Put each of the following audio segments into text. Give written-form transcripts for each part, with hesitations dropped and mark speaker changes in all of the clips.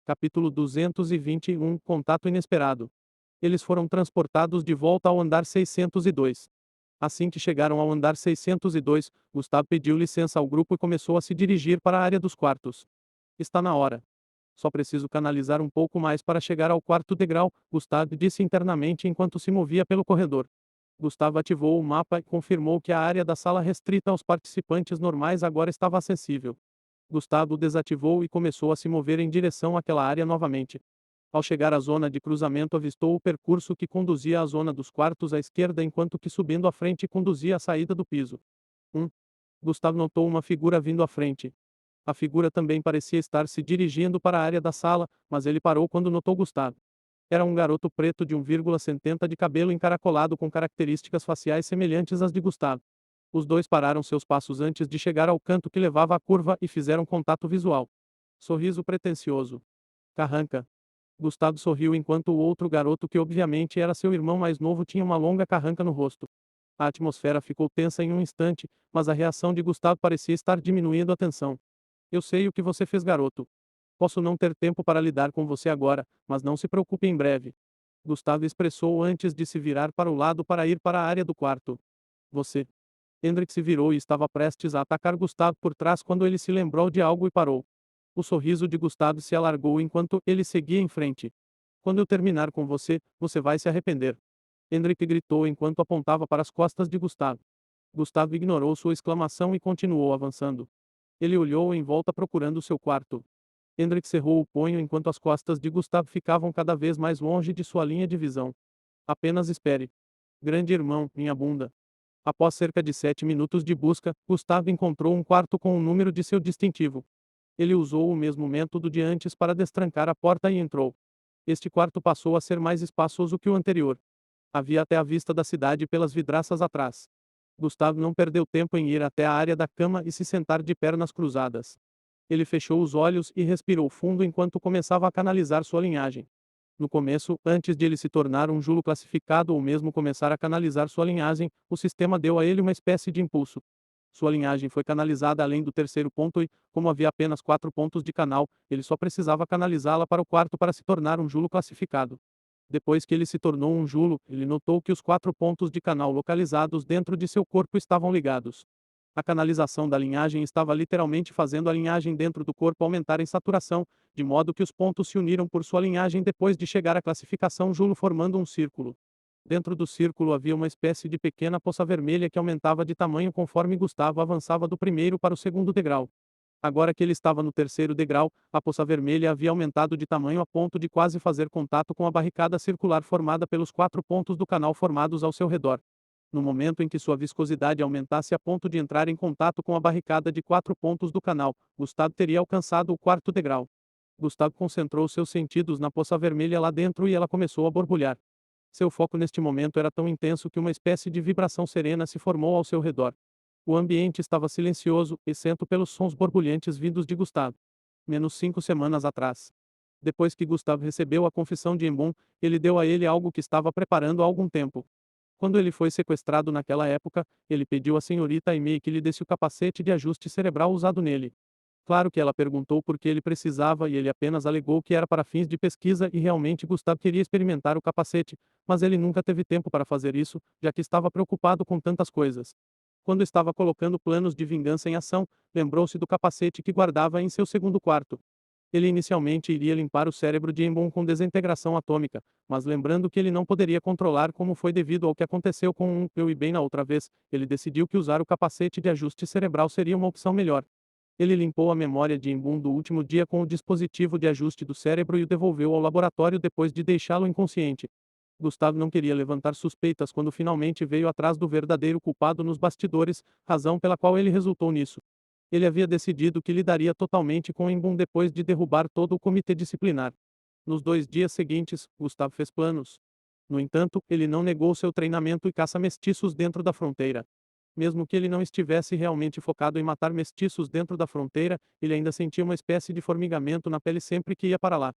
Speaker 1: Capítulo 221 Contato inesperado. Eles foram transportados de volta ao andar 602. Assim que chegaram ao andar 602, Gustavo pediu licença ao grupo e começou a se dirigir para a área dos quartos. Está na hora. Só preciso canalizar um pouco mais para chegar ao quarto degrau, Gustavo disse internamente enquanto se movia pelo corredor. Gustavo ativou o mapa e confirmou que a área da sala restrita aos participantes normais agora estava acessível. Gustavo desativou e começou a se mover em direção àquela área novamente. Ao chegar à zona de cruzamento, avistou o percurso que conduzia à zona dos quartos à esquerda, enquanto que subindo à frente conduzia à saída do piso. 1. Gustavo notou uma figura vindo à frente. A figura também parecia estar se dirigindo para a área da sala, mas ele parou quando notou Gustavo. Era um garoto preto de 1,70 de cabelo encaracolado com características faciais semelhantes às de Gustavo. Os dois pararam seus passos antes de chegar ao canto que levava à curva e fizeram contato visual. Sorriso pretensioso. Carranca. Gustavo sorriu enquanto o outro garoto, que obviamente era seu irmão mais novo, tinha uma longa carranca no rosto. A atmosfera ficou tensa em um instante, mas a reação de Gustavo parecia estar diminuindo a tensão. Eu sei o que você fez, garoto. Posso não ter tempo para lidar com você agora, mas não se preocupe, em breve. Gustavo expressou antes de se virar para o lado para ir para a área do quarto. Você. Hendrik se virou e estava prestes a atacar Gustavo por trás quando ele se lembrou de algo e parou. O sorriso de Gustavo se alargou enquanto ele seguia em frente. Quando eu terminar com você, você vai se arrepender. Hendrik gritou enquanto apontava para as costas de Gustavo. Gustavo ignorou sua exclamação e continuou avançando. Ele olhou em volta procurando seu quarto. Hendrik cerrou o punho enquanto as costas de Gustavo ficavam cada vez mais longe de sua linha de visão. Apenas espere. Grande irmão, minha bunda. Após cerca de 7 minutos de busca, Gustavo encontrou um quarto com o número de seu distintivo. Ele usou o mesmo método de antes para destrancar a porta e entrou. Este quarto passou a ser mais espaçoso que o anterior. Havia até a vista da cidade pelas vidraças atrás. Gustavo não perdeu tempo em ir até a área da cama e se sentar de pernas cruzadas. Ele fechou os olhos e respirou fundo enquanto começava a canalizar sua linhagem. No começo, antes de ele se tornar um Julo classificado ou mesmo começar a canalizar sua linhagem, o sistema deu a ele uma espécie de impulso. Sua linhagem foi canalizada além do terceiro ponto e, como havia apenas 4 pontos de canal, ele só precisava canalizá-la para o quarto para se tornar um Julo classificado. Depois que ele se tornou um Julo, ele notou que os 4 pontos de canal localizados dentro de seu corpo estavam ligados. A canalização da linhagem estava literalmente fazendo a linhagem dentro do corpo aumentar em saturação, de modo que os pontos se uniram por sua linhagem depois de chegar à classificação Julo, formando um círculo. Dentro do círculo havia uma espécie de pequena poça vermelha que aumentava de tamanho conforme Gustavo avançava do primeiro para o segundo degrau. Agora que ele estava no terceiro degrau, a poça vermelha havia aumentado de tamanho a ponto de quase fazer contato com a barricada circular formada pelos 4 pontos do canal formados ao seu redor. No momento em que sua viscosidade aumentasse a ponto de entrar em contato com a barricada de 4 pontos do canal, Gustavo teria alcançado o quarto degrau. Gustavo concentrou seus sentidos na poça vermelha lá dentro e ela começou a borbulhar. Seu foco neste momento era tão intenso que uma espécie de vibração serena se formou ao seu redor. O ambiente estava silencioso, exceto pelos sons borbulhantes vindos de Gustavo. Menos 5 semanas atrás. Depois que Gustavo recebeu a confissão de Embon, ele deu a ele algo que estava preparando há algum tempo. Quando ele foi sequestrado naquela época, ele pediu à senhorita Aimee que lhe desse o capacete de ajuste cerebral usado nele. Claro que ela perguntou por que ele precisava e ele apenas alegou que era para fins de pesquisa e realmente Gustavo queria experimentar o capacete, mas ele nunca teve tempo para fazer isso, já que estava preocupado com tantas coisas. Quando estava colocando planos de vingança em ação, lembrou-se do capacete que guardava em seu segundo quarto. Ele inicialmente iria limpar o cérebro de Embon com desintegração atômica, mas lembrando que ele não poderia controlar como foi devido ao que aconteceu com eu e bem na outra vez, ele decidiu que usar o capacete de ajuste cerebral seria uma opção melhor. Ele limpou a memória de Embun do último dia com o dispositivo de ajuste do cérebro e o devolveu ao laboratório depois de deixá-lo inconsciente. Gustavo não queria levantar suspeitas quando finalmente veio atrás do verdadeiro culpado nos bastidores, razão pela qual ele resultou nisso. Ele havia decidido que lidaria totalmente com Embun depois de derrubar todo o comitê disciplinar. Nos 2 dias seguintes, Gustavo fez planos. No entanto, ele não negou seu treinamento e caça mestiços dentro da fronteira. Mesmo que ele não estivesse realmente focado em matar mestiços dentro da fronteira, ele ainda sentia uma espécie de formigamento na pele sempre que ia para lá.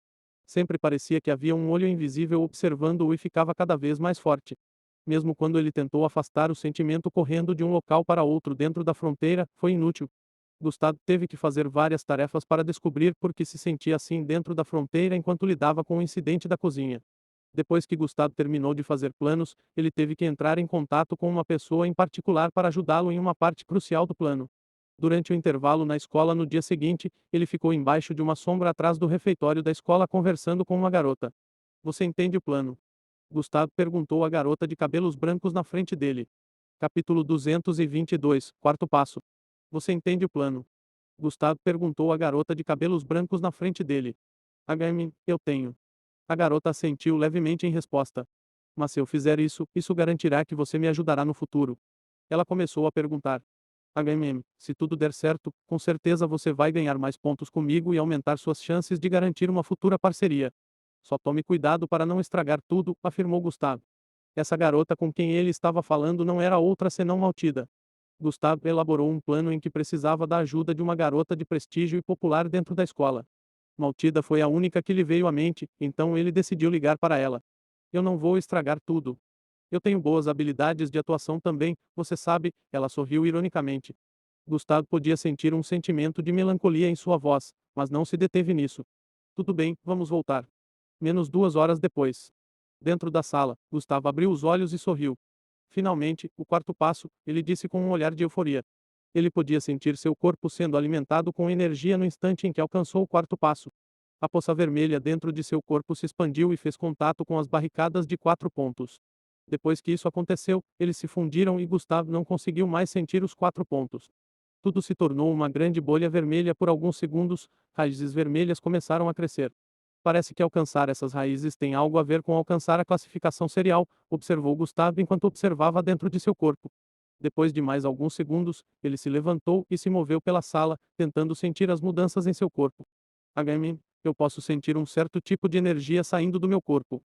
Speaker 1: Sempre parecia que havia um olho invisível observando-o e ficava cada vez mais forte. Mesmo quando ele tentou afastar o sentimento correndo de um local para outro dentro da fronteira, foi inútil. Gustavo teve que fazer várias tarefas para descobrir por que se sentia assim dentro da fronteira enquanto lidava com o incidente da cozinha. Depois que Gustavo terminou de fazer planos, ele teve que entrar em contato com uma pessoa em particular para ajudá-lo em uma parte crucial do plano. Durante o intervalo na escola no dia seguinte, ele ficou embaixo de uma sombra atrás do refeitório da escola conversando com uma garota. Você entende o plano? Gustavo perguntou à garota de cabelos brancos na frente dele. Capítulo 222, quarto passo. Você entende o plano? Gustavo perguntou à garota de cabelos brancos na frente dele. Eu tenho. A garota assentiu levemente em resposta. Mas se eu fizer isso, isso garantirá que você me ajudará no futuro. Ela começou a perguntar. Se tudo der certo, com certeza você vai ganhar mais pontos comigo e aumentar suas chances de garantir uma futura parceria. Só tome cuidado para não estragar tudo, afirmou Gustavo. Essa garota com quem ele estava falando não era outra senão Maltida. Gustavo elaborou um plano em que precisava da ajuda de uma garota de prestígio e popular dentro da escola. Maltida foi a única que lhe veio à mente, então ele decidiu ligar para ela. Eu não vou estragar tudo. Eu tenho boas habilidades de atuação também, você sabe, ela sorriu ironicamente. Gustavo podia sentir um sentimento de melancolia em sua voz, mas não se deteve nisso. Tudo bem, vamos voltar. Menos 2 horas depois. Dentro da sala, Gustavo abriu os olhos e sorriu. Finalmente, o quarto passo, ele disse com um olhar de euforia. Ele podia sentir seu corpo sendo alimentado com energia no instante em que alcançou o quarto passo. A poça vermelha dentro de seu corpo se expandiu e fez contato com as barricadas de 4 pontos. Depois que isso aconteceu, eles se fundiram e Gustavo não conseguiu mais sentir os 4 pontos. Tudo se tornou uma grande bolha vermelha por alguns segundos, raízes vermelhas começaram a crescer. Parece que alcançar essas raízes tem algo a ver com alcançar a classificação serial, observou Gustavo enquanto observava dentro de seu corpo. Depois de mais alguns segundos, ele se levantou e se moveu pela sala, tentando sentir as mudanças em seu corpo. Eu posso sentir um certo tipo de energia saindo do meu corpo.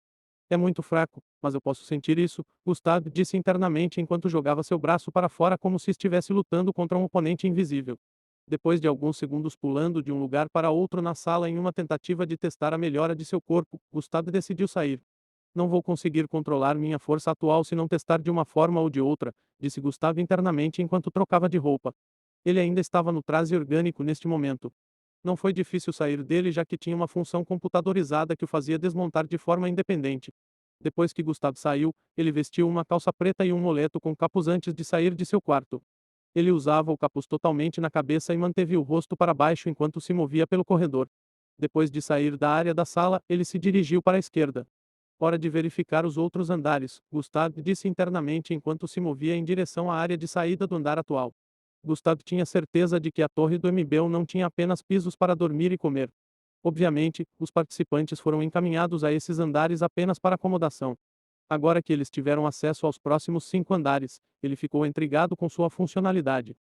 Speaker 1: É muito fraco, mas eu posso sentir isso, Gustavo disse internamente enquanto jogava seu braço para fora como se estivesse lutando contra um oponente invisível. Depois de alguns segundos pulando de um lugar para outro na sala em uma tentativa de testar a melhora de seu corpo, Gustavo decidiu sair. Não vou conseguir controlar minha força atual se não testar de uma forma ou de outra, disse Gustavo internamente enquanto trocava de roupa. Ele ainda estava no traje orgânico neste momento. Não foi difícil sair dele já que tinha uma função computadorizada que o fazia desmontar de forma independente. Depois que Gustavo saiu, ele vestiu uma calça preta e um moletom com capuz antes de sair de seu quarto. Ele usava o capuz totalmente na cabeça e manteve o rosto para baixo enquanto se movia pelo corredor. Depois de sair da área da sala, ele se dirigiu para a esquerda. Hora de verificar os outros andares, Gustavo disse internamente enquanto se movia em direção à área de saída do andar atual. Gustavo tinha certeza de que a torre do MBL não tinha apenas pisos para dormir e comer. Obviamente, os participantes foram encaminhados a esses andares apenas para acomodação. Agora que eles tiveram acesso aos próximos 5 andares, ele ficou intrigado com sua funcionalidade.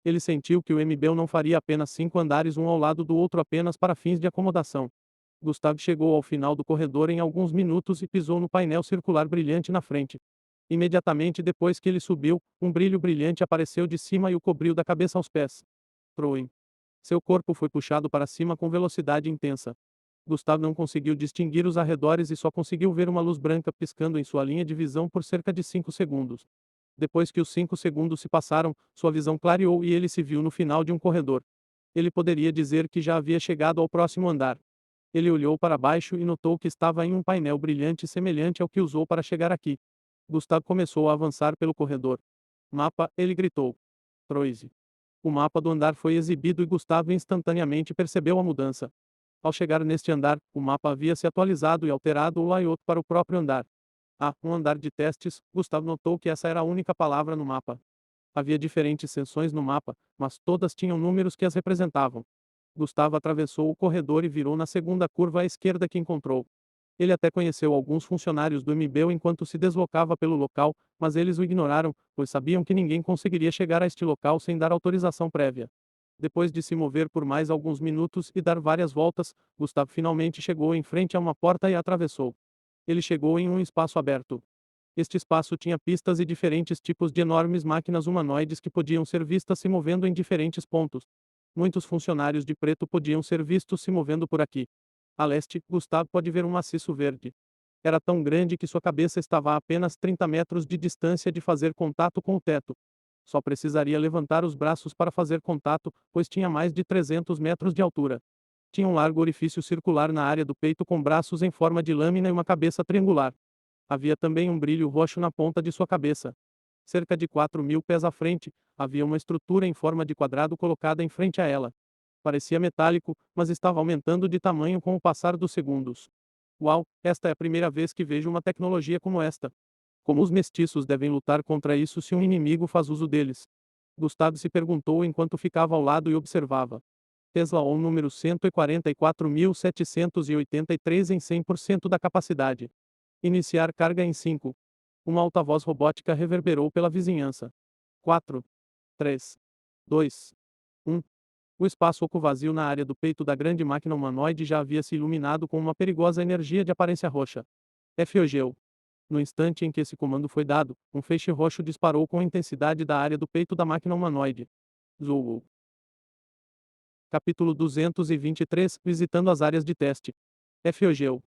Speaker 1: Ele sentiu que o MBL não faria apenas 5 andares um ao lado do outro apenas para fins de acomodação. Gustavo chegou ao final do corredor em alguns minutos e pisou no painel circular brilhante na frente. Imediatamente depois que ele subiu, um brilho brilhante apareceu de cima e o cobriu da cabeça aos pés. Troen. Seu corpo foi puxado para cima com velocidade intensa. Gustavo não conseguiu distinguir os arredores e só conseguiu ver uma luz branca piscando em sua linha de visão por cerca de 5 segundos. Depois que os 5 segundos se passaram, sua visão clareou e ele se viu no final de um corredor. Ele poderia dizer que já havia chegado ao próximo andar. Ele olhou para baixo e notou que estava em um painel brilhante semelhante ao que usou para chegar aqui. Gustavo começou a avançar pelo corredor. Mapa, ele gritou. Troise. O mapa do andar foi exibido e Gustavo instantaneamente percebeu a mudança. Ao chegar neste andar, o mapa havia se atualizado e alterado o layout para o próprio andar. Um andar de testes, Gustavo notou que essa era a única palavra no mapa. Havia diferentes seções no mapa, mas todas tinham números que as representavam. Gustavo atravessou o corredor e virou na segunda curva à esquerda que encontrou. Ele até conheceu alguns funcionários do MBL enquanto se deslocava pelo local, mas eles o ignoraram, pois sabiam que ninguém conseguiria chegar a este local sem dar autorização prévia. Depois de se mover por mais alguns minutos e dar várias voltas, Gustavo finalmente chegou em frente a uma porta e a atravessou. Ele chegou em um espaço aberto. Este espaço tinha pistas e diferentes tipos de enormes máquinas humanoides que podiam ser vistas se movendo em diferentes pontos. Muitos funcionários de preto podiam ser vistos se movendo por aqui. A leste, Gustavo pode ver um maciço verde. Era tão grande que sua cabeça estava a apenas 30 metros de distância de fazer contato com o teto. Só precisaria levantar os braços para fazer contato, pois tinha mais de 300 metros de altura. Tinha um largo orifício circular na área do peito com braços em forma de lâmina e uma cabeça triangular. Havia também um brilho roxo na ponta de sua cabeça. Cerca de 4.000 pés à frente, havia uma estrutura em forma de quadrado colocada em frente a ela. Parecia metálico, mas estava aumentando de tamanho com o passar dos segundos. Uau, esta é a primeira vez que vejo uma tecnologia como esta. Como os mestiços devem lutar contra isso se um inimigo faz uso deles? Gustavo se perguntou enquanto ficava ao lado e observava. Tesla On número 144.783 em 100% da capacidade. Iniciar carga em 5. Uma alta voz robótica reverberou pela vizinhança. 4, 3, 2, 1. O espaço oco vazio na área do peito da grande máquina humanoide já havia se iluminado com uma perigosa energia de aparência roxa. FOGEU. No instante em que esse comando foi dado, um feixe roxo disparou com a intensidade da área do peito da máquina humanoide. Zou. Capítulo 223 Visitando as áreas de teste. FOGEU.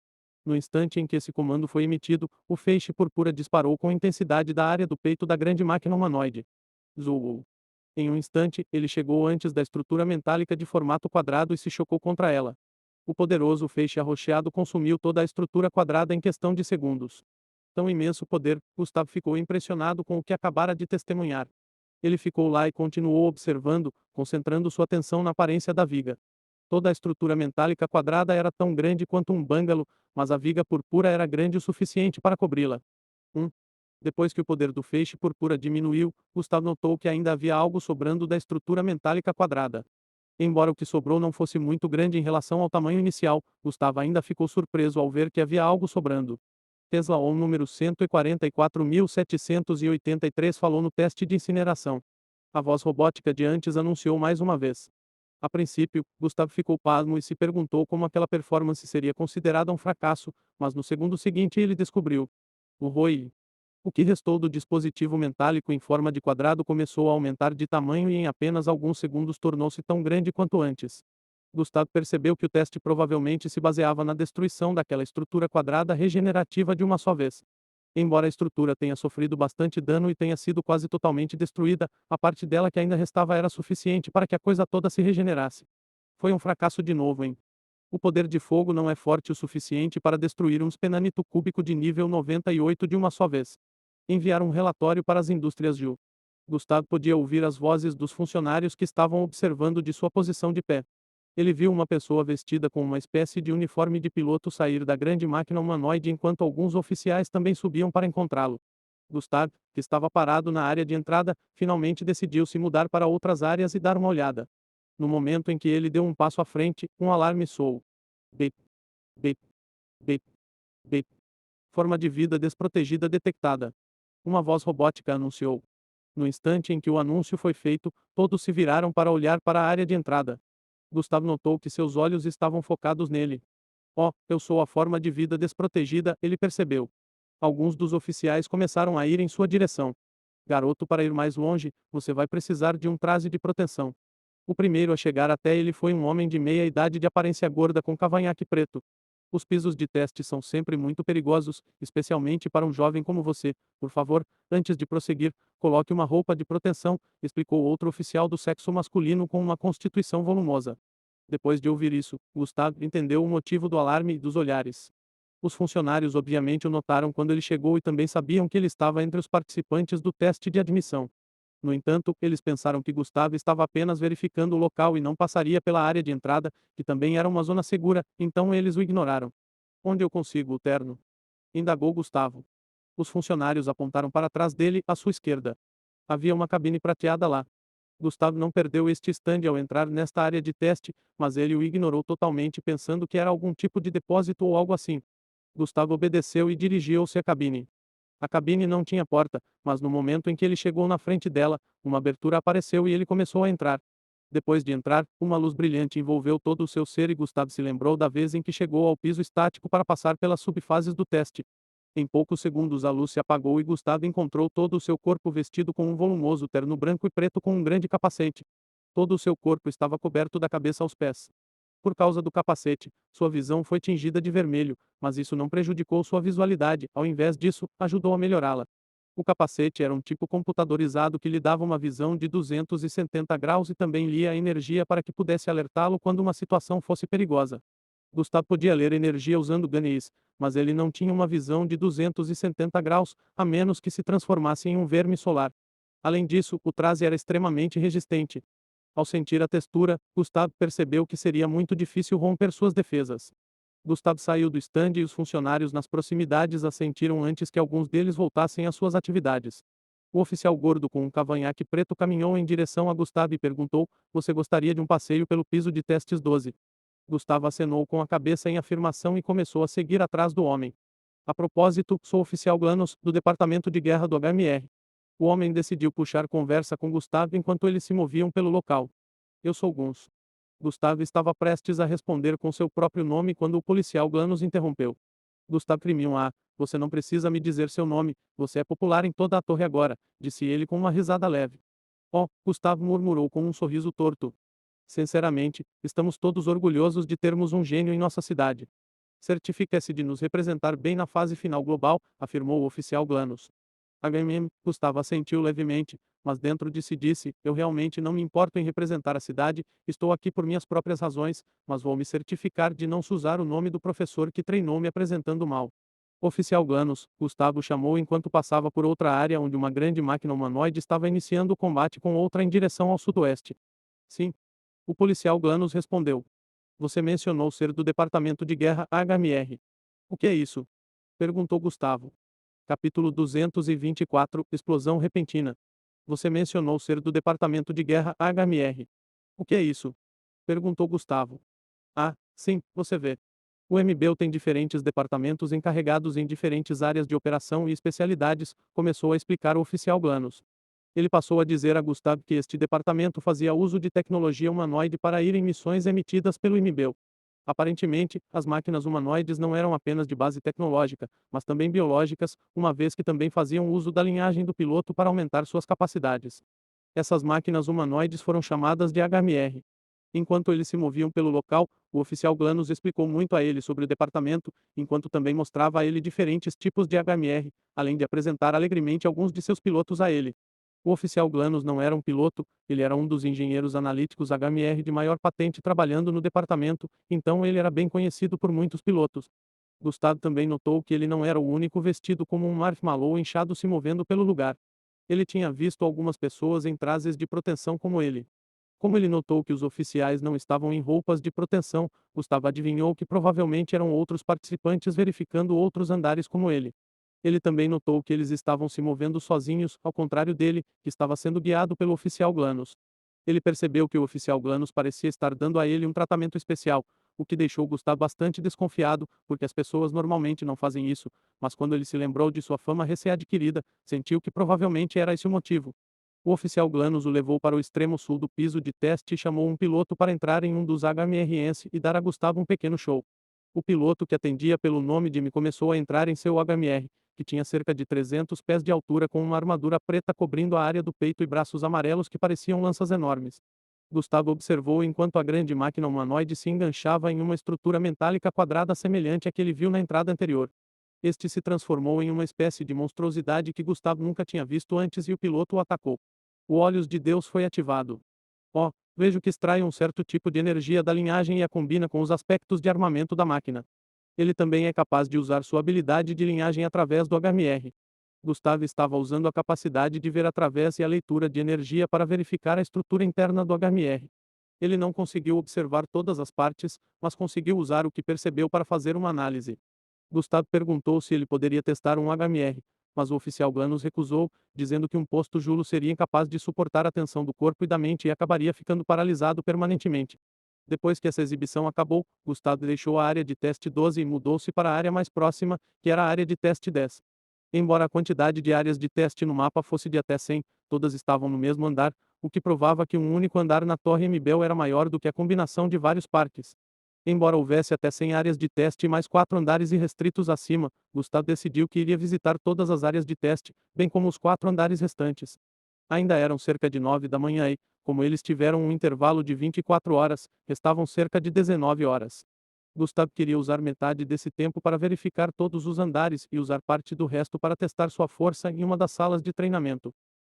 Speaker 1: No instante em que esse comando foi emitido, o feixe púrpura disparou com intensidade da área do peito da grande máquina humanoide. Zou. Em um instante, ele chegou antes da estrutura metálica de formato quadrado e se chocou contra ela. O poderoso feixe arroxeado consumiu toda a estrutura quadrada em questão de segundos. Tão imenso poder, Gustavo ficou impressionado com o que acabara de testemunhar. Ele ficou lá e continuou observando, concentrando sua atenção na aparência da viga. Toda a estrutura metálica quadrada era tão grande quanto um bungalow, mas a viga púrpura era grande o suficiente para cobri-la. 1. Depois que o poder do feixe púrpura diminuiu, Gustavo notou que ainda havia algo sobrando da estrutura metálica quadrada. Embora o que sobrou não fosse muito grande em relação ao tamanho inicial, Gustavo ainda ficou surpreso ao ver que havia algo sobrando. Tesla On número 144.783 falou no teste de incineração. A voz robótica de antes anunciou mais uma vez. A princípio, Gustavo ficou pasmo e se perguntou como aquela performance seria considerada um fracasso, mas no segundo seguinte ele descobriu. O ROI. O que restou do dispositivo metálico em forma de quadrado começou a aumentar de tamanho e em apenas alguns segundos tornou-se tão grande quanto antes. Gustavo percebeu que o teste provavelmente se baseava na destruição daquela estrutura quadrada regenerativa de uma só vez. Embora a estrutura tenha sofrido bastante dano e tenha sido quase totalmente destruída, a parte dela que ainda restava era suficiente para que a coisa toda se regenerasse. Foi um fracasso de novo, hein? O poder de fogo não é forte o suficiente para destruir um espenanito cúbico de nível 98 de uma só vez. Enviar um relatório para as indústrias Ju. Gustavo podia ouvir as vozes dos funcionários que estavam observando de sua posição de pé. Ele viu uma pessoa vestida com uma espécie de uniforme de piloto sair da grande máquina humanoide enquanto alguns oficiais também subiam para encontrá-lo. Gustavo, que estava parado na área de entrada, finalmente decidiu se mudar para outras áreas e dar uma olhada. No momento em que ele deu um passo à frente, um alarme soou. Bip, bip, bip, bip. Forma de vida desprotegida detectada. Uma voz robótica anunciou. No instante em que o anúncio foi feito, todos se viraram para olhar para a área de entrada. Gustavo notou que seus olhos estavam focados nele. Oh, eu sou a forma de vida desprotegida, ele percebeu. Alguns dos oficiais começaram a ir em sua direção. Garoto, para ir mais longe, você vai precisar de um traje de proteção. O primeiro a chegar até ele foi um homem de meia idade de aparência gorda com cavanhaque preto. Os pisos de teste são sempre muito perigosos, especialmente para um jovem como você. Por favor, antes de prosseguir, coloque uma roupa de proteção, explicou outro oficial do sexo masculino com uma constituição volumosa. Depois de ouvir isso, Gustavo entendeu o motivo do alarme e dos olhares. Os funcionários obviamente o notaram quando ele chegou e também sabiam que ele estava entre os participantes do teste de admissão. No entanto, eles pensaram que Gustavo estava apenas verificando o local e não passaria pela área de entrada, que também era uma zona segura, então eles o ignoraram. Onde eu consigo o terno? Indagou Gustavo. Os funcionários apontaram para trás dele, à sua esquerda. Havia uma cabine prateada lá. Gustavo não perdeu este instante ao entrar nesta área de teste, mas ele o ignorou totalmente pensando que era algum tipo de depósito ou algo assim. Gustavo obedeceu e dirigiu-se à cabine. A cabine não tinha porta, mas no momento em que ele chegou na frente dela, uma abertura apareceu e ele começou a entrar. Depois de entrar, uma luz brilhante envolveu todo o seu ser e Gustavo se lembrou da vez em que chegou ao piso estático para passar pelas subfases do teste. Em poucos segundos a luz se apagou e Gustavo encontrou todo o seu corpo vestido com um volumoso terno branco e preto com um grande capacete. Todo o seu corpo estava coberto da cabeça aos pés. Por causa do capacete, sua visão foi tingida de vermelho, mas isso não prejudicou sua visualidade, ao invés disso, ajudou a melhorá-la. O capacete era um tipo computadorizado que lhe dava uma visão de 270 graus e também lia a energia para que pudesse alertá-lo quando uma situação fosse perigosa. Gustavo podia ler energia usando GNIS, mas ele não tinha uma visão de 270 graus, a menos que se transformasse em um verme solar. Além disso, o traje era extremamente resistente. Ao sentir a textura, Gustavo percebeu que seria muito difícil romper suas defesas. Gustavo saiu do estande e os funcionários nas proximidades assentiram antes que alguns deles voltassem às suas atividades. O oficial gordo com um cavanhaque preto caminhou em direção a Gustavo e perguntou: Você gostaria de um passeio pelo piso de testes 12? Gustavo acenou com a cabeça em afirmação e começou a seguir atrás do homem. A propósito, sou oficial Glanos, do Departamento de Guerra do HMR. O homem decidiu puxar conversa com Gustavo enquanto eles se moviam pelo local. Eu sou Guns. Gustavo estava prestes a responder com seu próprio nome quando o policial Glanos interrompeu. Gustavo Crimion, você não precisa me dizer seu nome, você é popular em toda a torre agora, disse ele com uma risada leve. Oh, Gustavo murmurou com um sorriso torto. Sinceramente, estamos todos orgulhosos de termos um gênio em nossa cidade. Certifique-se de nos representar bem na fase final global, afirmou o oficial Glanos. Gustavo assentiu levemente, mas dentro de si disse: Eu realmente não me importo em representar a cidade, estou aqui por minhas próprias razões, mas vou me certificar de não usar o nome do professor que treinou me apresentando mal. Oficial Glanos, Gustavo chamou enquanto passava por outra área onde uma grande máquina humanoide estava iniciando o combate com outra em direção ao sudoeste. Sim. O policial Glanos respondeu. Você mencionou ser do Departamento de Guerra HMR. O que é isso? Perguntou Gustavo. Capítulo 224 Explosão repentina. Você mencionou ser do Departamento de Guerra HMR. O que é isso? Perguntou Gustavo. Ah, sim, você vê. O MBU tem diferentes departamentos encarregados em diferentes áreas de operação e especialidades, começou a explicar o oficial Glanos. Ele passou a dizer a Gustavo que este departamento fazia uso de tecnologia humanoide para ir em missões emitidas pelo MBU. Aparentemente, as máquinas humanoides não eram apenas de base tecnológica, mas também biológicas, uma vez que também faziam uso da linhagem do piloto para aumentar suas capacidades. Essas máquinas humanoides foram chamadas de HMR. Enquanto eles se moviam pelo local, o oficial Glanos explicou muito a ele sobre o departamento, enquanto também mostrava a ele diferentes tipos de HMR, além de apresentar alegremente alguns de seus pilotos a ele. O oficial Glanos não era um piloto, ele era um dos engenheiros analíticos HMR de maior patente trabalhando no departamento, então ele era bem conhecido por muitos pilotos. Gustavo também notou que ele não era o único vestido como um marshmallow inchado se movendo pelo lugar. Ele tinha visto algumas pessoas em trajes de proteção como ele. Como ele notou que os oficiais não estavam em roupas de proteção, Gustavo adivinhou que provavelmente eram outros participantes verificando outros andares como ele. Ele também notou que eles estavam se movendo sozinhos, ao contrário dele, que estava sendo guiado pelo oficial Glanos. Ele percebeu que o oficial Glanos parecia estar dando a ele um tratamento especial, o que deixou Gustavo bastante desconfiado, porque as pessoas normalmente não fazem isso, mas quando ele se lembrou de sua fama recém-adquirida, sentiu que provavelmente era esse o motivo. O oficial Glanos o levou para o extremo sul do piso de teste e chamou um piloto para entrar em um dos HMRs e dar a Gustavo um pequeno show. O piloto que atendia pelo nome de Me começou a entrar em seu HMR, que tinha cerca de 300 pés de altura com uma armadura preta cobrindo a área do peito e braços amarelos que pareciam lanças enormes. Gustavo observou enquanto a grande máquina humanoide se enganchava em uma estrutura metálica quadrada semelhante à que ele viu na entrada anterior. Este se transformou em uma espécie de monstruosidade que Gustavo nunca tinha visto antes e o piloto o atacou. O Olhos de Deus foi ativado. Oh, vejo que extrai um certo tipo de energia da linhagem e a combina com os aspectos de armamento da máquina. Ele também é capaz de usar sua habilidade de linhagem através do HMR. Gustavo estava usando a capacidade de ver através e a leitura de energia para verificar a estrutura interna do HMR. Ele não conseguiu observar todas as partes, mas conseguiu usar o que percebeu para fazer uma análise. Gustavo perguntou se ele poderia testar um HMR, mas o oficial Glanos recusou, dizendo que um posto Julo seria incapaz de suportar a tensão do corpo e da mente e acabaria ficando paralisado permanentemente. Depois que essa exibição acabou, Gustavo deixou a área de teste 12 e mudou-se para a área mais próxima, que era a área de teste 10. Embora a quantidade de áreas de teste no mapa fosse de até 100, todas estavam no mesmo andar, o que provava que um único andar na Torre MBEL era maior do que a combinação de vários parques. Embora houvesse até 100 áreas de teste e mais 4 andares irrestritos acima, Gustavo decidiu que iria visitar todas as áreas de teste, bem como os 4 andares restantes. Ainda eram cerca de 9 da manhã e, como eles tiveram um intervalo de 24 horas, restavam cerca de 19 horas. Gustave queria usar metade desse tempo para verificar todos os andares e usar parte do resto para testar sua força em uma das salas de treinamento.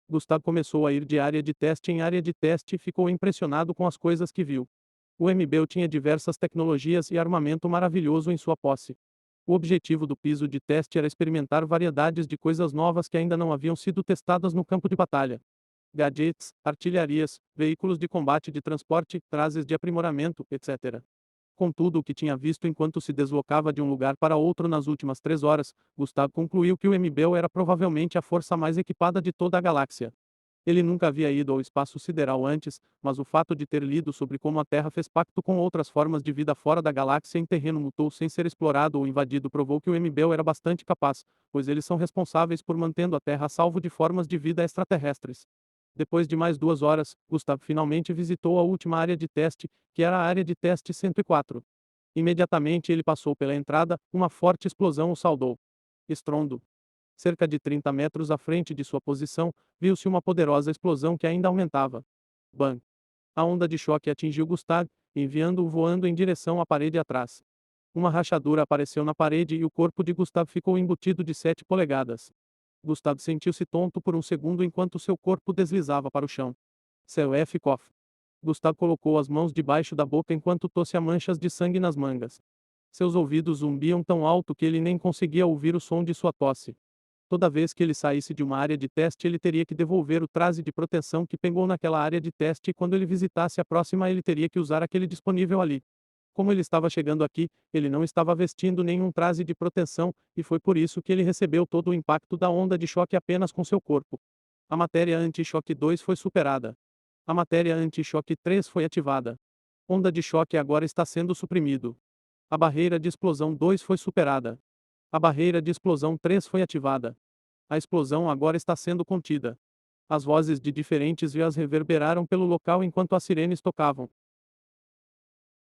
Speaker 1: Gustave começou a ir de área de teste em área de teste e ficou impressionado com as coisas que viu. O MBL tinha diversas tecnologias e armamento maravilhoso em sua posse. O objetivo do piso de teste era experimentar variedades de coisas novas que ainda não haviam sido testadas no campo de batalha. Gadgets, artilharias, veículos de combate de transporte, trajes de aprimoramento, etc. Com tudo o que tinha visto enquanto se deslocava de um lugar para outro nas últimas 3 horas, Gustavo concluiu que o MBL era provavelmente a força mais equipada de toda a galáxia. Ele nunca havia ido ao espaço sideral antes, mas o fato de ter lido sobre como a Terra fez pacto com outras formas de vida fora da galáxia em terreno mutou sem ser explorado ou invadido provou que o MBL era bastante capaz, pois eles são responsáveis por mantendo a Terra a salvo de formas de vida extraterrestres. Depois de mais 2 horas, Gustav finalmente visitou a última área de teste, que era a área de teste 104. Imediatamente ele passou pela entrada, uma forte explosão o saudou. Estrondo. Cerca de 30 metros à frente de sua posição, viu-se uma poderosa explosão que ainda aumentava. Bang! A onda de choque atingiu Gustav, enviando-o voando em direção à parede atrás. Uma rachadura apareceu na parede e o corpo de Gustav ficou embutido de 7 polegadas. Gustav sentiu-se tonto por um segundo enquanto seu corpo deslizava para o chão. Seu F. Cough. Gustav colocou as mãos debaixo da boca enquanto tossia manchas de sangue nas mangas. Seus ouvidos zumbiam tão alto que ele nem conseguia ouvir o som de sua tosse. Toda vez que ele saísse de uma área de teste, ele teria que devolver o traje de proteção que pegou naquela área de teste e quando ele visitasse a próxima, ele teria que usar aquele disponível ali. Como ele estava chegando aqui, ele não estava vestindo nenhum traje de proteção, e foi por isso que ele recebeu todo o impacto da onda de choque apenas com seu corpo. A matéria anti-choque 2 foi superada. A matéria anti-choque 3 foi ativada. Onda de choque agora está sendo suprimido. A barreira de explosão 2 foi superada. A barreira de explosão 3 foi ativada. A explosão agora está sendo contida. As vozes de diferentes vias reverberaram pelo local enquanto as sirenes tocavam.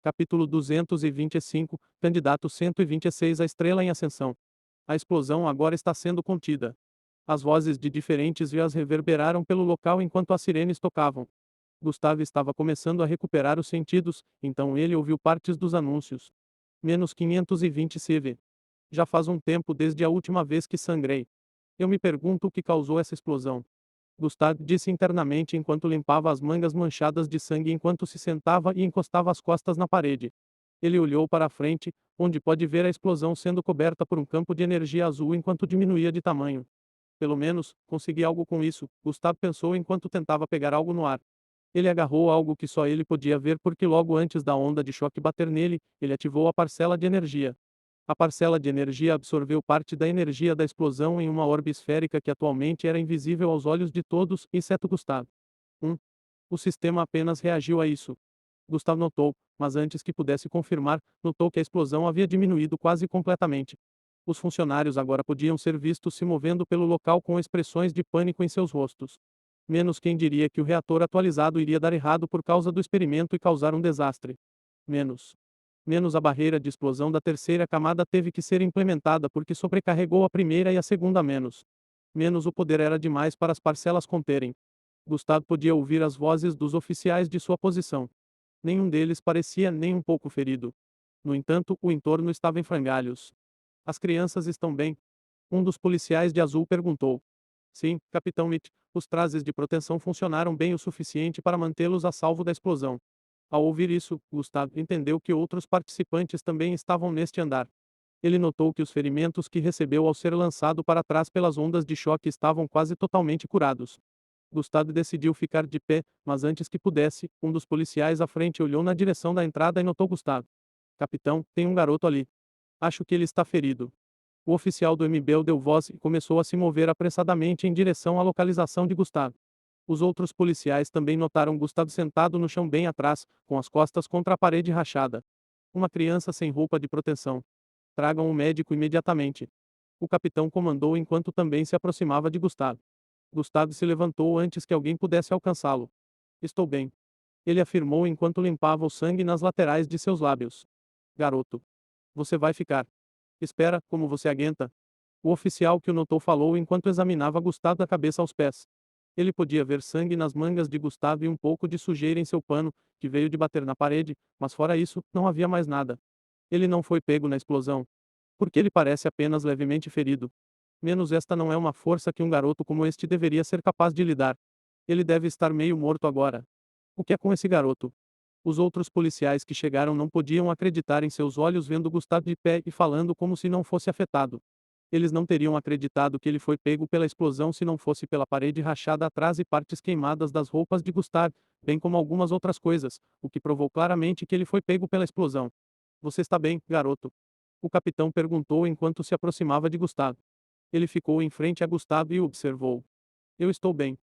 Speaker 1: Capítulo 225, Candidato 126 à Estrela em Ascensão. A explosão agora está sendo contida. As vozes de diferentes vias reverberaram pelo local enquanto as sirenes tocavam. Gustavo estava começando a recuperar os sentidos, então ele ouviu partes dos anúncios. Menos 520 CV. Já faz um tempo desde a última vez que sangrei. Eu me pergunto o que causou essa explosão. Gustavo disse internamente enquanto limpava as mangas manchadas de sangue enquanto se sentava e encostava as costas na parede. Ele olhou para a frente, onde pode ver a explosão sendo coberta por um campo de energia azul enquanto diminuía de tamanho. Pelo menos, consegui algo com isso, Gustavo pensou enquanto tentava pegar algo no ar. Ele agarrou algo que só ele podia ver porque logo antes da onda de choque bater nele, ele ativou a parcela de energia. A parcela de energia absorveu parte da energia da explosão em uma orbe esférica que atualmente era invisível aos olhos de todos, exceto Gustavo. 1. O sistema apenas reagiu a isso. Gustavo notou, mas antes que pudesse confirmar, notou que a explosão havia diminuído quase completamente. Os funcionários agora podiam ser vistos se movendo pelo local com expressões de pânico em seus rostos. Menos quem diria que o reator atualizado iria dar errado por causa do experimento e causar um desastre. Menos. Menos a barreira de explosão da terceira camada teve que ser implementada porque sobrecarregou a primeira e a segunda menos. Menos o poder era demais para as parcelas conterem. Gustavo podia ouvir as vozes dos oficiais de sua posição. Nenhum deles parecia nem um pouco ferido. No entanto, o entorno estava em frangalhos. As crianças estão bem? Um dos policiais de azul perguntou. Sim, Capitão Mitch, os trajes de proteção funcionaram bem o suficiente para mantê-los a salvo da explosão. Ao ouvir isso, Gustavo entendeu que outros participantes também estavam neste andar. Ele notou que os ferimentos que recebeu ao ser lançado para trás pelas ondas de choque estavam quase totalmente curados. Gustavo decidiu ficar de pé, mas antes que pudesse, um dos policiais à frente olhou na direção da entrada e notou Gustavo. Capitão, tem um garoto ali. Acho que ele está ferido. O oficial do MBL deu voz e começou a se mover apressadamente em direção à localização de Gustavo. Os outros policiais também notaram Gustavo sentado no chão bem atrás, com as costas contra a parede rachada. Uma criança sem roupa de proteção. Tragam o médico imediatamente. O capitão comandou enquanto também se aproximava de Gustavo. Gustavo se levantou antes que alguém pudesse alcançá-lo. Estou bem. Ele afirmou enquanto limpava o sangue nas laterais de seus lábios. Garoto. Você vai ficar. Espera, como você aguenta? O oficial que o notou falou enquanto examinava Gustavo da cabeça aos pés. Ele podia ver sangue nas mangas de Gustavo e um pouco de sujeira em seu pano, que veio de bater na parede, mas fora isso, não havia mais nada. Ele não foi pego na explosão. Porque ele parece apenas levemente ferido. Menos esta não é uma força que um garoto como este deveria ser capaz de lidar. Ele deve estar meio morto agora. O que é com esse garoto? Os outros policiais que chegaram não podiam acreditar em seus olhos vendo Gustavo de pé e falando como se não fosse afetado. Eles não teriam acreditado que ele foi pego pela explosão se não fosse pela parede rachada atrás e partes queimadas das roupas de Gustavo, bem como algumas outras coisas, o que provou claramente que ele foi pego pela explosão. Você está bem, garoto? O capitão perguntou enquanto se aproximava de Gustavo. Ele ficou em frente a Gustavo e o observou. Eu estou bem.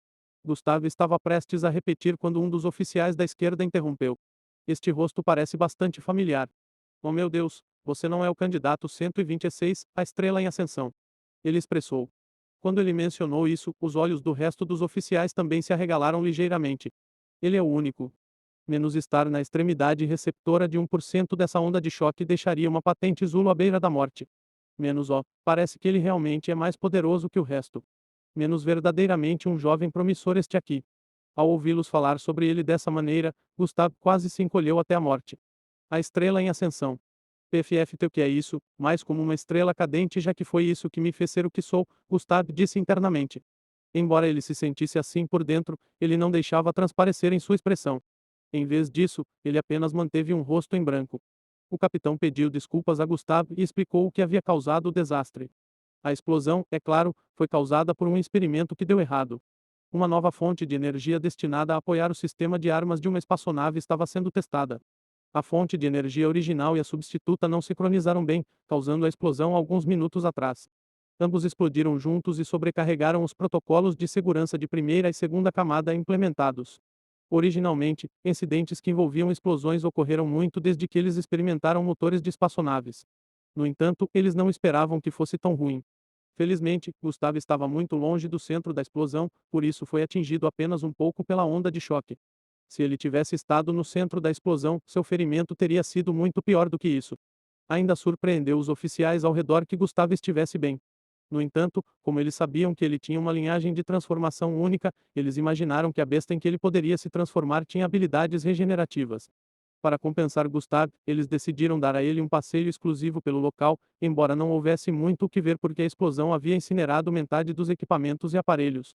Speaker 1: Gustavo estava prestes a repetir quando um dos oficiais da esquerda interrompeu. Este rosto parece bastante familiar. Oh meu Deus, você não é o candidato 126, a estrela em ascensão. Ele expressou. Quando ele mencionou isso, os olhos do resto dos oficiais também se arregalaram ligeiramente. Ele é o único. Menos estar na extremidade receptora de 1% dessa onda de choque deixaria uma patente Zulu à beira da morte. Menos parece que ele realmente é mais poderoso que o resto. Menos verdadeiramente um jovem promissor este aqui. Ao ouvi-los falar sobre ele dessa maneira, Gustavo quase se encolheu até a morte. A estrela em ascensão. PFFT o que é isso, mais como uma estrela cadente já que foi isso que me fez ser o que sou, Gustavo disse internamente. Embora ele se sentisse assim por dentro, ele não deixava transparecer em sua expressão. Em vez disso, ele apenas manteve um rosto em branco. O capitão pediu desculpas a Gustavo e explicou o que havia causado o desastre. A explosão, é claro, foi causada por um experimento que deu errado. Uma nova fonte de energia destinada a apoiar o sistema de armas de uma espaçonave estava sendo testada. A fonte de energia original e a substituta não sincronizaram bem, causando a explosão alguns minutos atrás. Ambos explodiram juntos e sobrecarregaram os protocolos de segurança de primeira e segunda camada implementados. Originalmente, incidentes que envolviam explosões ocorreram muito desde que eles experimentaram motores de espaçonaves. No entanto, eles não esperavam que fosse tão ruim. Felizmente, Gustavo estava muito longe do centro da explosão, por isso foi atingido apenas um pouco pela onda de choque. Se ele tivesse estado no centro da explosão, seu ferimento teria sido muito pior do que isso. Ainda surpreendeu os oficiais ao redor que Gustavo estivesse bem. No entanto, como eles sabiam que ele tinha uma linhagem de transformação única, eles imaginaram que a besta em que ele poderia se transformar tinha habilidades regenerativas. Para compensar Gustavo, eles decidiram dar a ele um passeio exclusivo pelo local, embora não houvesse muito o que ver porque a explosão havia incinerado metade dos equipamentos e aparelhos.